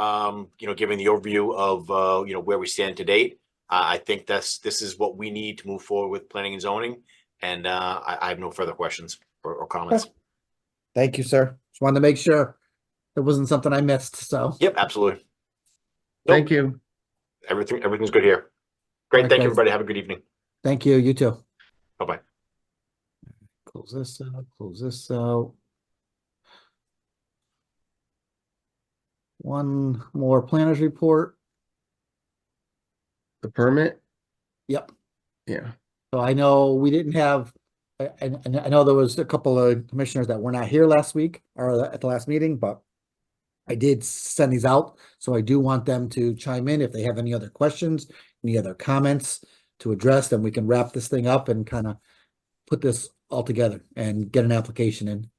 giving the overview of, where we stand to date. I think this is what we need to move forward with planning and zoning. And I have no further questions or comments. Thank you, sir. Just wanted to make sure there wasn't something I missed, so. Yep, absolutely. Thank you. Everything's good here. Great. Alright, Thank you, guys. everybody. Have a good evening. Thank you, you too. Bye-bye. Close this out, close this out. One more planners report. The permit? Yep. Yeah. So I know we didn't have, I know there was a couple of commissioners that were not here last week or at the last meeting, but I did send these out. So I do want them to chime in if they have any other questions, any other comments to address, then we can wrap this thing up and kind of put this all together and get an application in.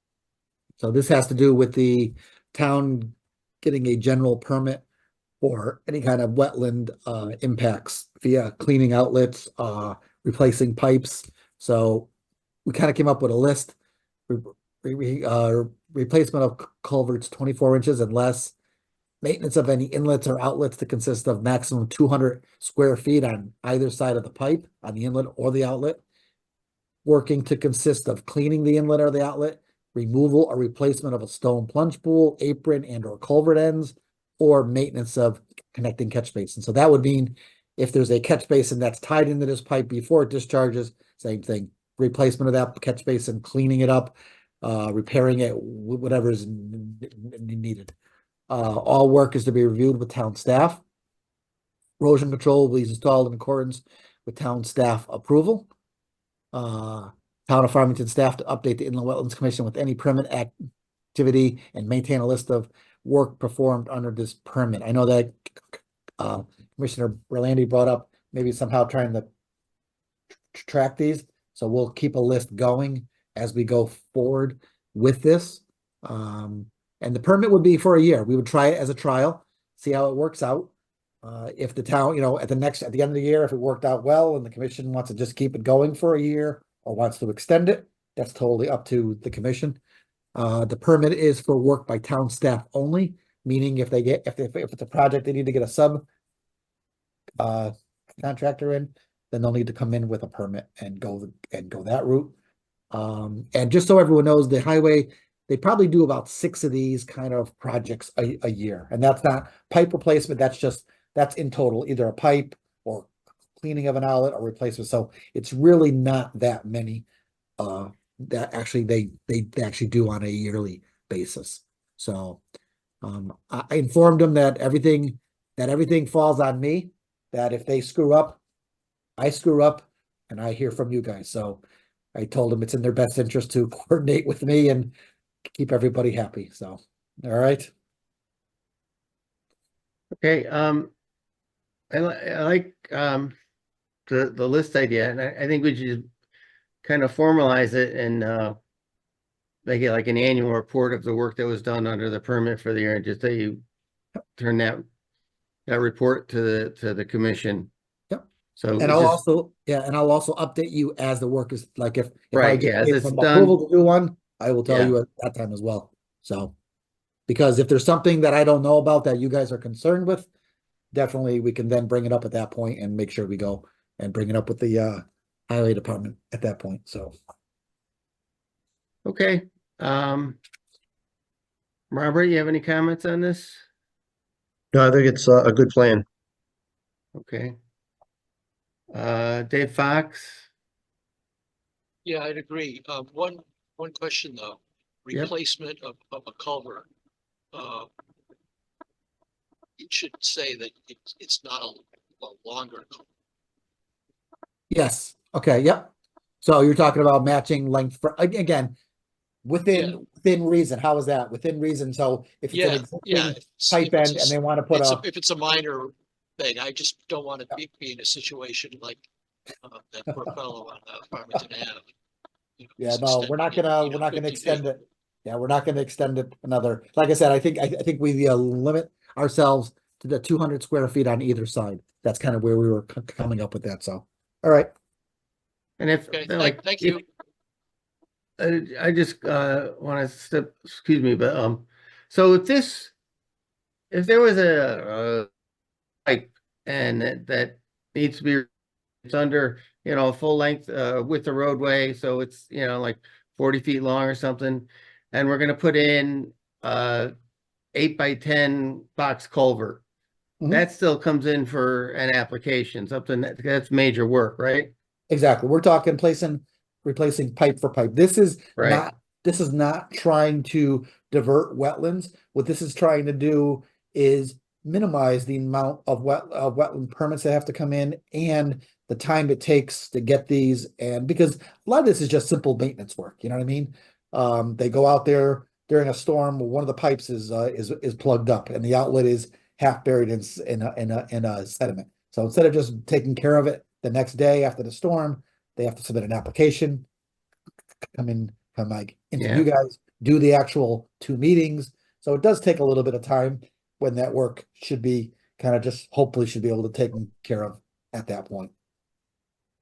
So this has to do with the town getting a general permit for any kind of wetland impacts via cleaning outlets, replacing pipes. So we kind of came up with a list. Replacement of culverts 24 inches and less, maintenance of any inlets or outlets to consist of maximum 200 square feet on either side of the pipe, on the inlet or the outlet. Working to consist of cleaning the inlet or the outlet, removal or replacement of a stone plunge pool, apron and or culvert ends, or maintenance of connecting catch basin. So that would mean if there's a catch basin that's tied into this pipe before it discharges, same thing. Replacement of that catch basin, cleaning it up, repairing it, whatever is needed. All work is to be reviewed with town staff. Erosion control will be installed in accordance with town staff approval. Town of Farmington staff to update the Inland Wetlands Commission with any permit activity and maintain a list of work performed under this permit. I know that Commissioner Berlandi brought up maybe somehow trying to track these. So we'll keep a list going as we go forward with this. And the permit would be for a year. We would try it as a trial, see how it works out. If the town, at the end of the year, if it worked out well and the commission wants to just keep it going for a year or wants to extend it, that's totally up to the commission. The permit is for work by town staff only, meaning if it's a project, they need to get a sub contractor in, then they'll need to come in with a permit and go that route. And just so everyone knows, the highway, they probably do about 6 of these kind of projects a year. And that's not pipe replacement. That's in total, either a pipe or cleaning of an outlet or replacement. So it's really not that many that actually they actually do on a yearly basis. So I informed them that everything falls on me, that if they screw up, I screw up, and I hear from you guys. So I told them it's in their best interest to coordinate with me and keep everybody happy. So, all right. Okay, I like the list idea, and I think we should kind of formalize it and make it like an annual report of the work that was done under the permit for the year, and just that you turn that report to the commission. Yep. So And I'll also update you as the work is, like if right, I get as it's from done, approval to do one, I will tell Yeah. you at that time as well. So, because if there's something that I don't know about that you guys are concerned with, definitely we can then bring it up at that point and make sure we go and bring it up with the highway department at that point. So, okay. Robert, you have any comments on this? No, I think it's a good plan. Okay. Dave Fox? Yeah, I'd agree. One question though, Yep. replacement of a culvert. It should say that it's not a longer. yes. Okay. Yep. So you're talking about matching length for, again, within reason. How is that? Within reason. So if it's an existing pipe end and they want to put if it's a minor thing, I just don't want to be in a situation like that poor fellow on Farmington Ave. Yeah, no, we're not gonna extend it. Yeah, we're not gonna extend it another. Like I said, I think we limit ourselves to the 200 square feet on either side. That's kind of where we were coming up with that. So, all right. And if, Okay, like, thank if, you. I just want to step, excuse me, but so if there was a pipe and that needs to be, it's under, full length with the roadway, so it's, like 40 feet long or something, and we're gonna put in 8 by 10 box culvert. Mhm. That still comes in for an application, something that's major work, right? Exactly. We're talking replacing pipe for pipe. This is Right. not trying to divert wetlands. What this is trying to do is minimize the amount of wetland permits that have to come in and the time it takes to get these. And because a lot of this is just simple maintenance work, you know what I mean? They go out there during a storm, one of the pipes is plugged up and the outlet is half buried in a sediment. So instead of just taking care of it the next day after the storm, they have to submit an application, come into you guys, do the actual 2 meetings. So it does take a little bit of time when that work should be kind of just hopefully should be able to take care of at that point.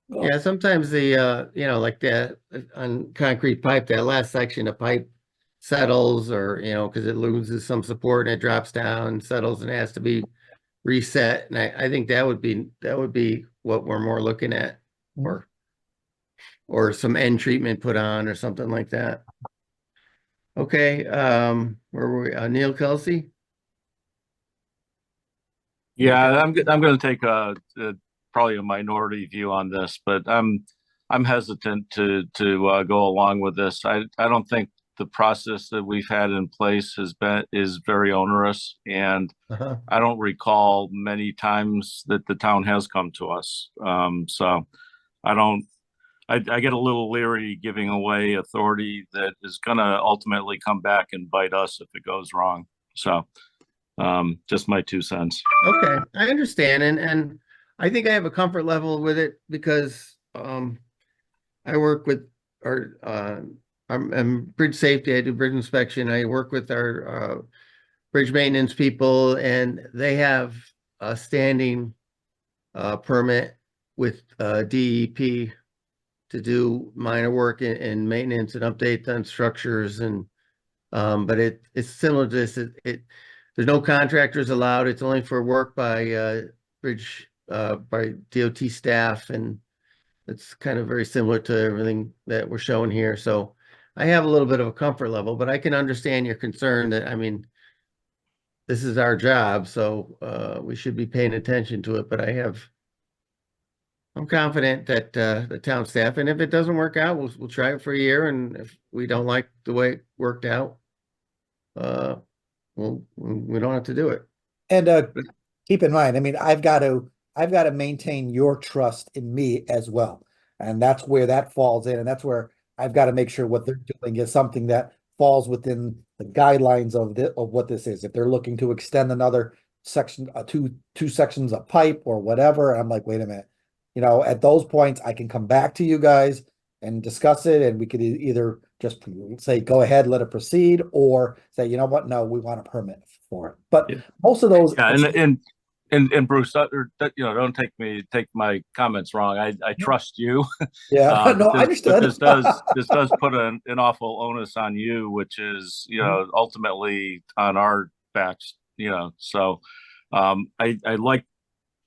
Yeah, sometimes like that on concrete pipe, that last section of pipe settles or, because it loses some support and it drops down, settles and has to be reset. And I think that would be what we're more looking at, or some end treatment put on or something like that. Okay, where were we? Neil Kelsey? Yeah, I'm going to take probably a minority view on this, but I'm hesitant to go along with this. I don't think the process that we've had in place is very onerous, and I don't recall many times that the town has come to us. So I get a little leery giving away authority that is going to ultimately come back and bite us if it goes wrong. So just my 2 cents. Okay, I understand, and I think I have a comfort level with it because I work with our I'm bridge safety. I do bridge inspection. I work with our bridge maintenance people, and they have a standing permit with DEP to do minor work and maintenance and updates on structures, and but it's similar to this. There's no contractors allowed. It's only for work by by DOT staff, and it's kind of very similar to everything that we're showing here. So I have a little bit of a comfort level, but I can understand your concern that, I mean, this is our job, so we should be paying attention to it. But I'm confident that the town staff, and if it doesn't work out, we'll try it for a year, and if we don't like the way it worked out, we don't have to do it. And keep in mind, I mean, I've got to maintain your trust in me as well. And that's where that falls in. And that's where I've got to make sure what they're doing is something that falls within the guidelines of what this is. If they're looking to extend another section, two sections of pipe or whatever, I'm like, wait a minute. At those points, I can come back to you guys and discuss it, and we could either just say, go ahead, let it proceed, or say, you know what, no, we want a permit for it. But most of those, and Bruce, don't take my comments wrong. I trust you. Yeah, no, I understood. This does put an awful onus on you, which is ultimately on our backs. So I like,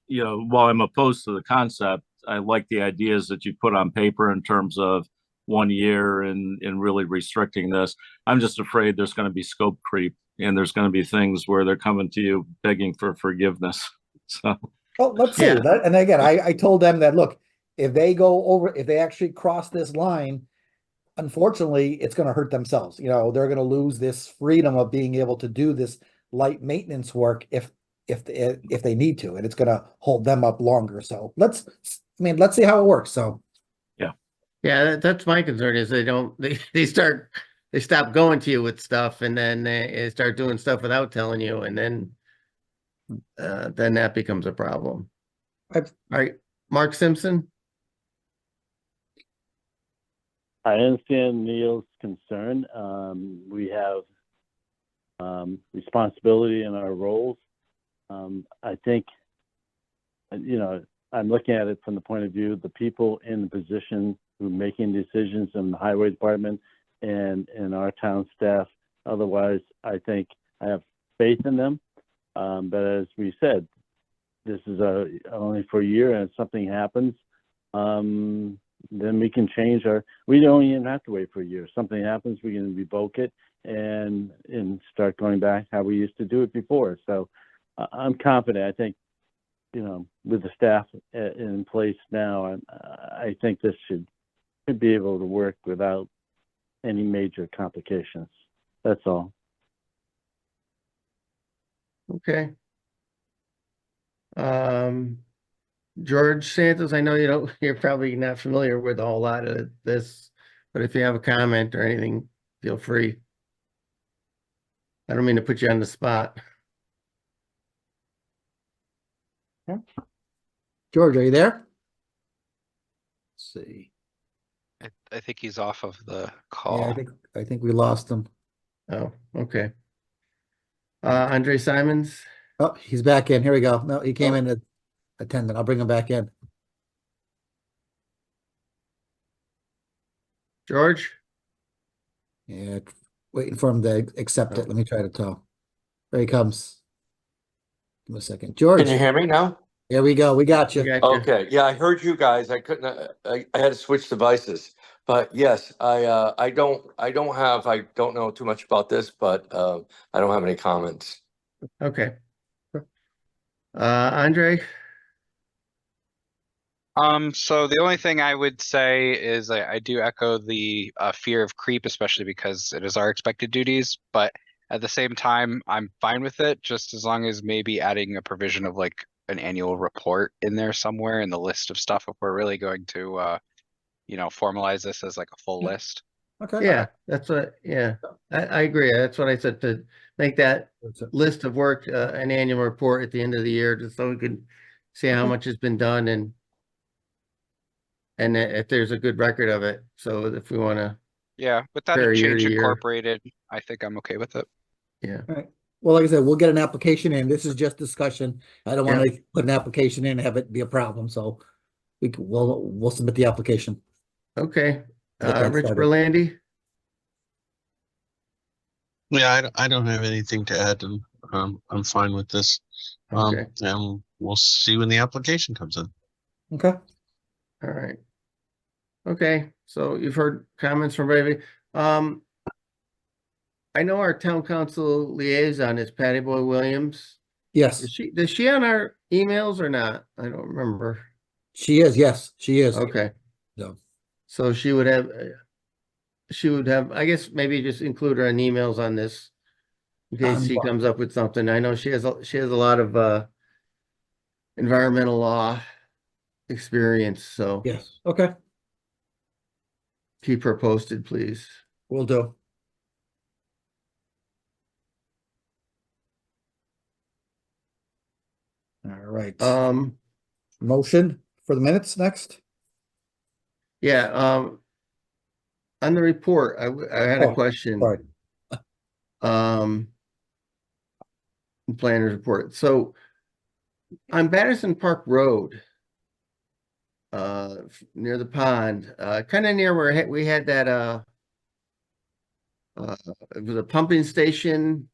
while I'm opposed to the concept, I like the ideas that you put on paper in terms of 1 year and really restricting this. I'm just afraid there's going to be scope creep, and there's going to be things where they're coming to you begging for forgiveness. So, well, let's see. And again, I told them that, look, if they actually cross this line, unfortunately, it's going to hurt themselves. They're going to lose this freedom of being able to do this light maintenance work if they need to, and it's going to hold them up longer. So let's see how it works. So yeah, that's my concern is they stop going to you with stuff, and then they start doing stuff without telling you, and then that becomes a problem. All right, Mark Simpson. I understand Neil's concern. We have responsibility in our roles. I think, I'm looking at it from the point of view of the people in the position who are making decisions in the highway department and in our town staff. Otherwise, I think I have faith in them. But as we said, this is only for a year, and if something happens, then we can change we don't even have to wait for a year. If something happens, we can revoke it and start going back how we used to do it before. So I'm confident. I think, with the staff in place now, I think this should be able to work without any major complications. That's all. Okay. George Santos, I know you're probably not familiar with a whole lot of this, but if you have a comment or anything, feel free. I don't mean to put you on the spot. George, are you there? Let's see. I think he's off of the Yeah, call. I think we lost him. Oh, okay. Andre Simons. Oh, he's back in. Here we go. No, he came in as attendant. I'll bring him back in. George? Yeah, waiting for him to accept it. Let me try to tell. There he comes. Give him a second. George. Can you hear me now? There we go. We got you. Okay. Yeah, I heard you guys. I couldn't. I had to switch devices. But yes, I don't know too much about this, but I don't have any comments. Okay. Andre? So the only thing I would say is I do echo the fear of creep, especially because it is our expected duties, but at the same time, I'm fine with it, just as long as maybe adding a provision of like an annual report in there somewhere in the list of stuff if we're really going to formalize this as like a full list. Okay. Yeah, that's what, I agree. That's what I said, to make that list of work, an annual report at the end of the year, just so we can see how much has been done and if there's a good record of it. So if we want to, Yeah, with that Very year change to year. incorporated, I think I'm okay with it. yeah. All right. Well, like I said, we'll get an application in. This is just discussion. I don't want to put an application in and have it be a problem. So we'll submit the application. Okay. Get that Rich started. Berlandi? Yeah, I don't have anything to add, and I'm fine with this. Okay. And we'll see when the application comes in. Okay. All right. Okay, so you've heard comments from everybody. I know our town council liaison is Patty Boy Williams. Yes. Is she on our emails or not? I don't remember. She is. Yes, she is. Okay. So So she would have, I guess maybe just include her in emails on this in case she comes up with something. I know she has a lot of environmental law experience, so yes. Okay. keep her posted, please. Will do. All right. Motion for the minutes next. Yeah, on the report, I had a question. Sorry. Planner's report. So on Batterson Park Road, near the pond, kind of near where we had that, it was a pumping station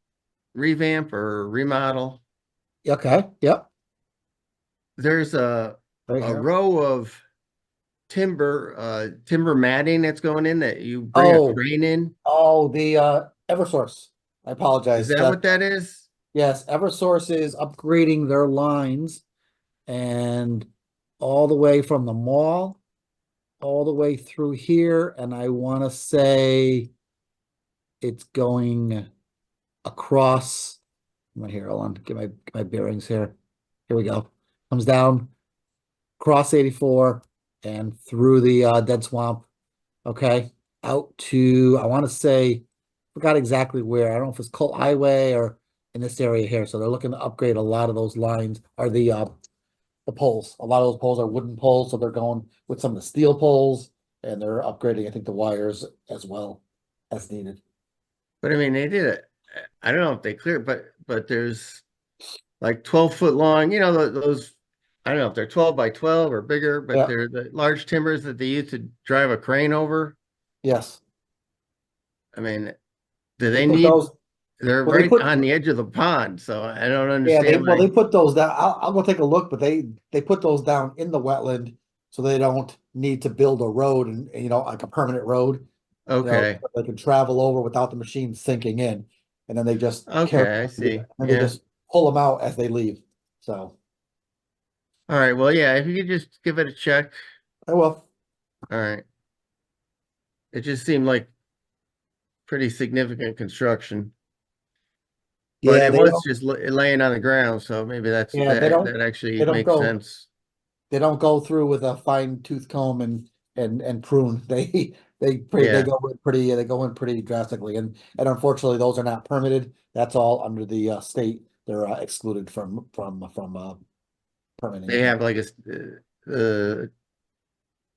revamp or remodel. Okay. Yep. There's a row of timber matting that's going in that you bring a crane in. Oh, the Eversource. I apologize. Is that what that is? Yes, Eversource is upgrading their lines and all the way from the mall all the way through here, and I want to say it's going across right here. Hold on, get my bearings here. Here we go. Comes down across 84 and through the dead swamp. Okay, out to, I want to say, forgot exactly where. I don't know if it's Colt Highway or in this area here. So they're looking to upgrade a lot of those lines, or the poles. A lot of those poles are wooden poles, so they're going with some of the steel poles, and they're upgrading, I think, the wires as well as needed. But I mean, they did it. I don't know if they cleared, but there's like 12-foot long, those I don't know if they're 12 by 12 or bigger, but Yeah. they're the large timbers that they use to drive a crane over. Yes. I mean, do They they put need, those, they're well, they right put, on the edge of the pond, so I don't yeah, understand well, why. they put those down. I'll go take a look, but they put those down in the wetland so they don't need to build a road and, you know, like a permanent road. You know, Okay, so they can travel over without the machine sinking in. And then they just okay, I see. and they Yeah. just pull them out as they leave. So All right, well, yeah, if you could just give it a check. I will. All right. It just seemed like pretty significant construction. But Yeah, it they was don't, just laying on the ground, so maybe that's yeah, that actually they don't makes go, sense. they don't go through with a fine tooth comb and prune. They Yeah. go in pretty drastically, and unfortunately those are not permitted. That's all under the state. They're excluded from permitting. They have like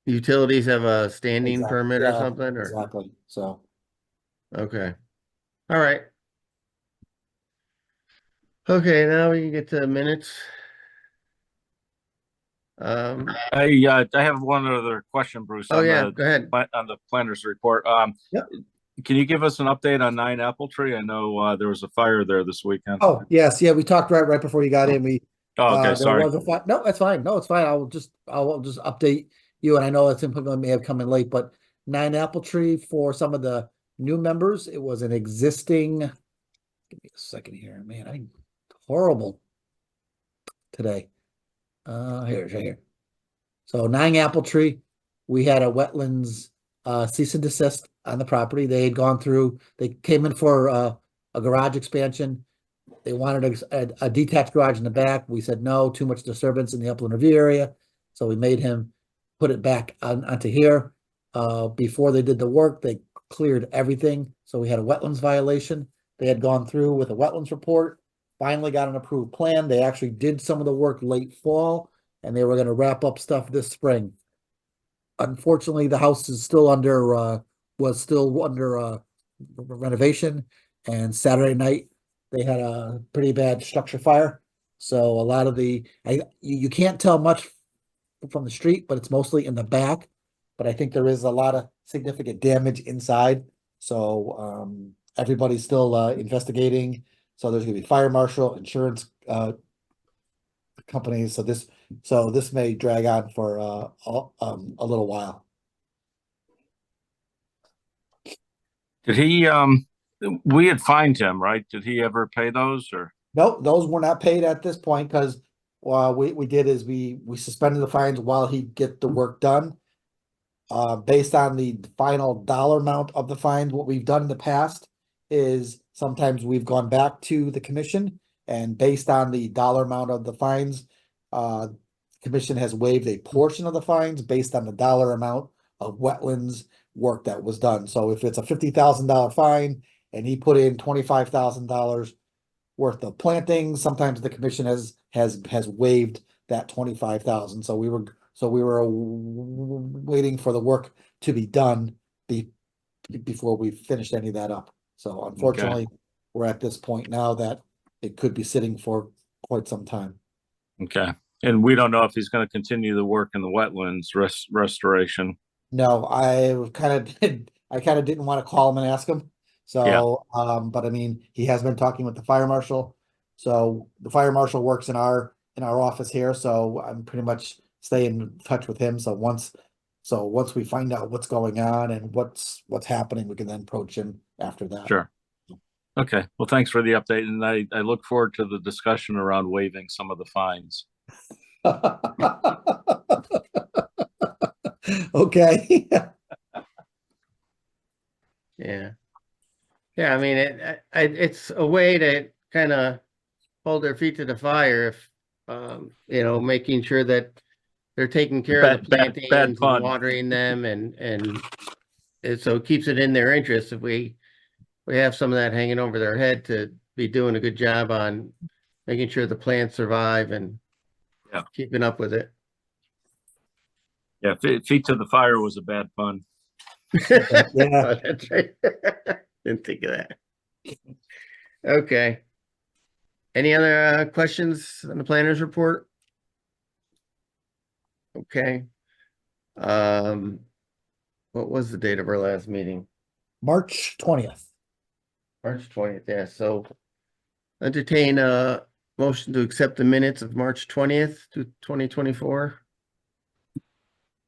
utilities have a standing Exactly. permit or Yeah, something, or exactly. So okay. All right. Okay, now we can get to minutes. I have one other question, Bruce, Oh on yeah, the go ahead. planner's report. Yep. Can you give us an update on 9 Apple Tree? I know there was a fire there this weekend. oh yes, yeah, we talked right before you got in. We Oh, okay, there sorry. was a fire. No, that's fine. No, it's fine. I'll just update you. And I know that some people may have come in late, but 9 Apple Tree for some of the new members, it was an existing. Give me a second here, man. I'm horrible today. Right here. So 9 Apple Tree, we had a wetlands cease and desist on the property. They had gone through. They came in for a garage expansion. They wanted a detached garage in the back. We said no, too much disturbance in the upland review area. So we made him put it back onto here. Before they did the work, they cleared everything. So we had a wetlands violation. They had gone through with a wetlands report, finally got an approved plan. They actually did some of the work late fall, and they were going to wrap up stuff this spring. Unfortunately, the house is still was still under renovation, and Saturday night they had a pretty bad structure fire. So a lot of you can't tell much from the street, but it's mostly in the back. But I think there is a lot of significant damage inside. So everybody's still investigating. So there's gonna be fire marshal, insurance companies. So this may drag on for a little while. Did he we had fined him, right? Did he ever pay those, or? Nope, those were not paid at this point because we did is we suspended the fines while he get the work done. Based on the final dollar amount of the fines, what we've done in the past is sometimes we've gone back to the commission, and based on the dollar amount of the fines, commission has waived a portion of the fines based on the dollar amount of wetlands work that was done. So if it's a $50,000 fine and he put in $25,000 worth of plantings, sometimes the commission has waived that 25,000. So we were waiting for the work to be done before we finished any of that up. So unfortunately, we're at this point now that it could be sitting for quite some time. Okay. And we don't know if he's going to continue the work in the wetlands restoration. No, I kind of didn't want to call him and ask him. So, but I mean, he has been talking with the fire marshal. So the fire marshal works in our office here. So I'm pretty much staying in touch with him. So once we find out what's going on and what's happening, we can then approach him after that. Sure. Okay. Well, thanks for the update. And I look forward to the discussion around waiving some of the fines. Okay. Yeah. Yeah, I mean, it's a way to kind of hold their feet to the fire if, making sure that they're taking care of the plantings and watering them and so it keeps it in their interest if we have some of that hanging over their head to be doing a good job on making sure the plants survive and keeping up with it. Yeah, feet to the fire was a bad pun. Yeah, oh, that's right. Didn't think of that. Okay. Any other questions on the planner's report? Okay. Um, what was the date of our last meeting? March 20th. March 20th, yeah, so entertain a motion to accept the minutes of March 20th to 2024.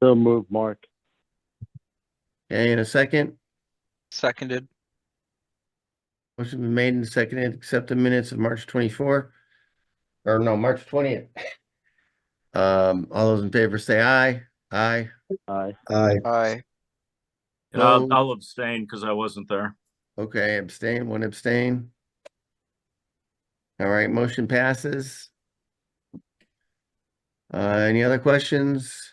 So move, Mark. Okay, in a second, Seconded. motion been made and seconded, accept the minutes of March 24, or no, March 20th. All those in favor say aye. Aye. Aye. Aye. Aye. And I'll abstain because I wasn't there. Okay, abstain, one abstain. All right, motion passes. Any other questions?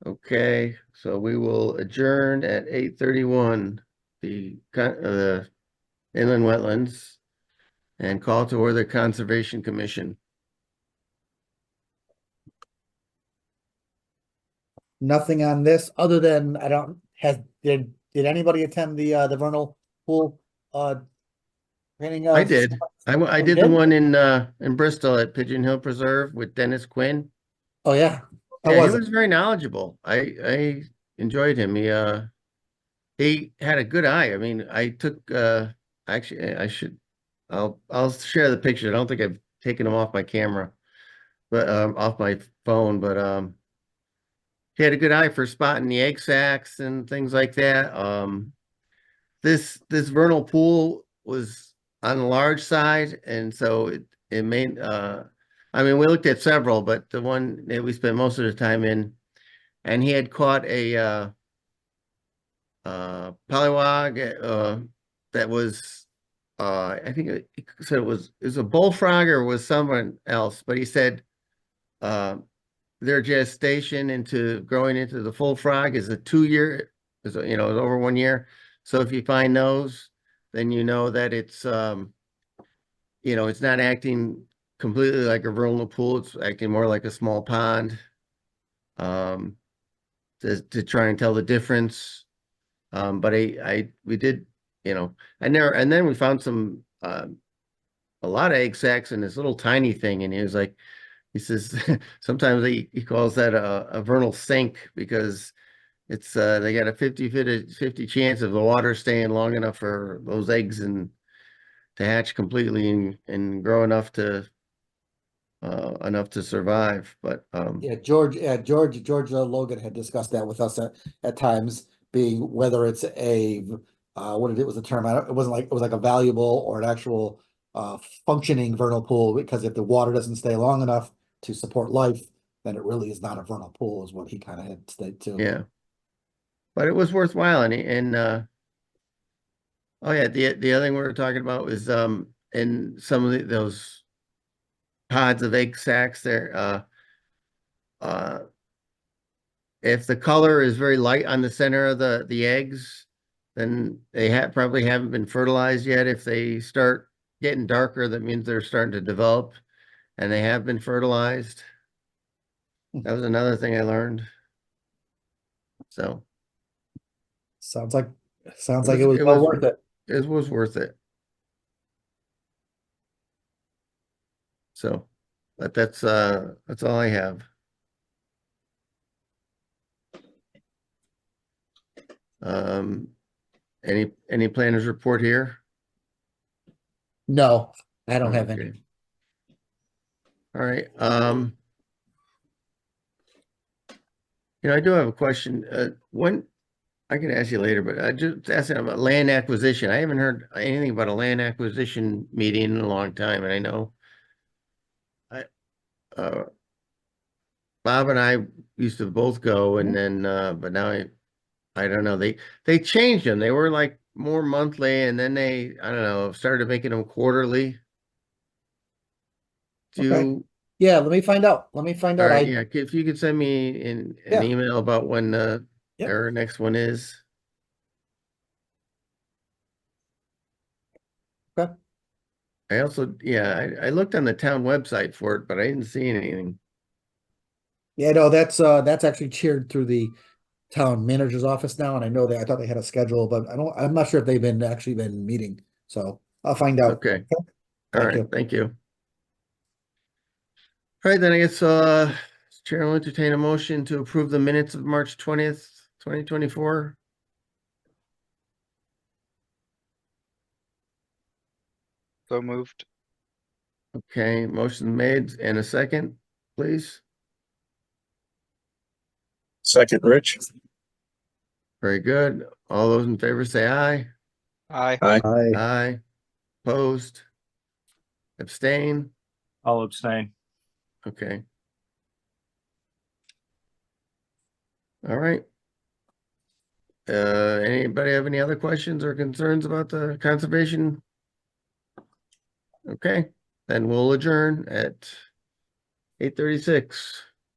Okay, so we will adjourn at 8:31, the inland wetlands, and call to order the Conservation Commission. Nothing on this other than I don't did anybody attend the vernal pool training? I did. I did the did? one in Bristol at Pigeon Hill Preserve with Dennis Quinn. Oh yeah. How Yeah, he was it? was very knowledgeable. I enjoyed him. He had a good eye. I mean, I took actually I should I'll share the picture. I don't think I've taken them off my camera, but off my phone, but he had a good eye for spotting the egg sacs and things like that. This vernal pool was on the large side, and so it made I mean, we looked at several, but the one that we spent most of the time in, and he had caught a polywog that was I think it said it was a bullfrog or was someone else, but he said uh their gestation into growing into the full frog is a 2 year, is is over 1 year. So if you find those, then you know that it's not acting completely like a vernal pool, it's acting more like a small pond. Um to try and tell the difference. But we did, and then we found a lot of egg sacs in this little tiny thing, and he says sometimes he calls that a vernal sink because it's they got a 50 chance of the water staying long enough for those eggs and to hatch completely and grow enough to survive. But George Logan had discussed that with us at times, being whether it's a what was the term? It wasn't like it was like a valuable or an actual functioning vernal pool, because if the water doesn't stay long enough to support life, then it really is not a vernal pool, is what he kind of had said too. yeah, but it was worthwhile. And oh yeah, the other thing we were talking about was in some of those pods of egg sacs there, if the color is very light on the center of the eggs, then they probably haven't been fertilized yet. If they start getting darker, that means they're starting to develop and they have been fertilized. That was another thing I learned. So sounds like it was well worth it. It was worth it. So, but that's all I have. Any planners report here? No, I don't have any. All right. I do have a question. When I can ask you later, but I just asking about land acquisition. I haven't heard anything about a land acquisition meeting in a long time, and I know Bob and I used to both go, and then but now I don't know. They changed them. They were like more monthly, and then I don't know, started making them quarterly. Yeah, let me find out. All right, yeah, if you could send me an email about when their next one is. Okay. I also, I looked on the town website for it, but I didn't see anything. Yeah, no, that's actually cheered through the town manager's office now, and I know I thought they had a schedule, but I'm not sure if they've actually been meeting. So I'll find out. Okay. Thank you. Thank you. All right, then I guess Chair will entertain a motion to approve the minutes of March 20th, 2024. So moved. Okay, motion made and a second, please. Second, Rich. Very good. All those in favor say aye. Aye. Aye. Aye. Opposed? Abstain? I'll abstain. Okay. All right. Anybody have any other questions or concerns about the conservation? Okay, then we'll adjourn at 8:36.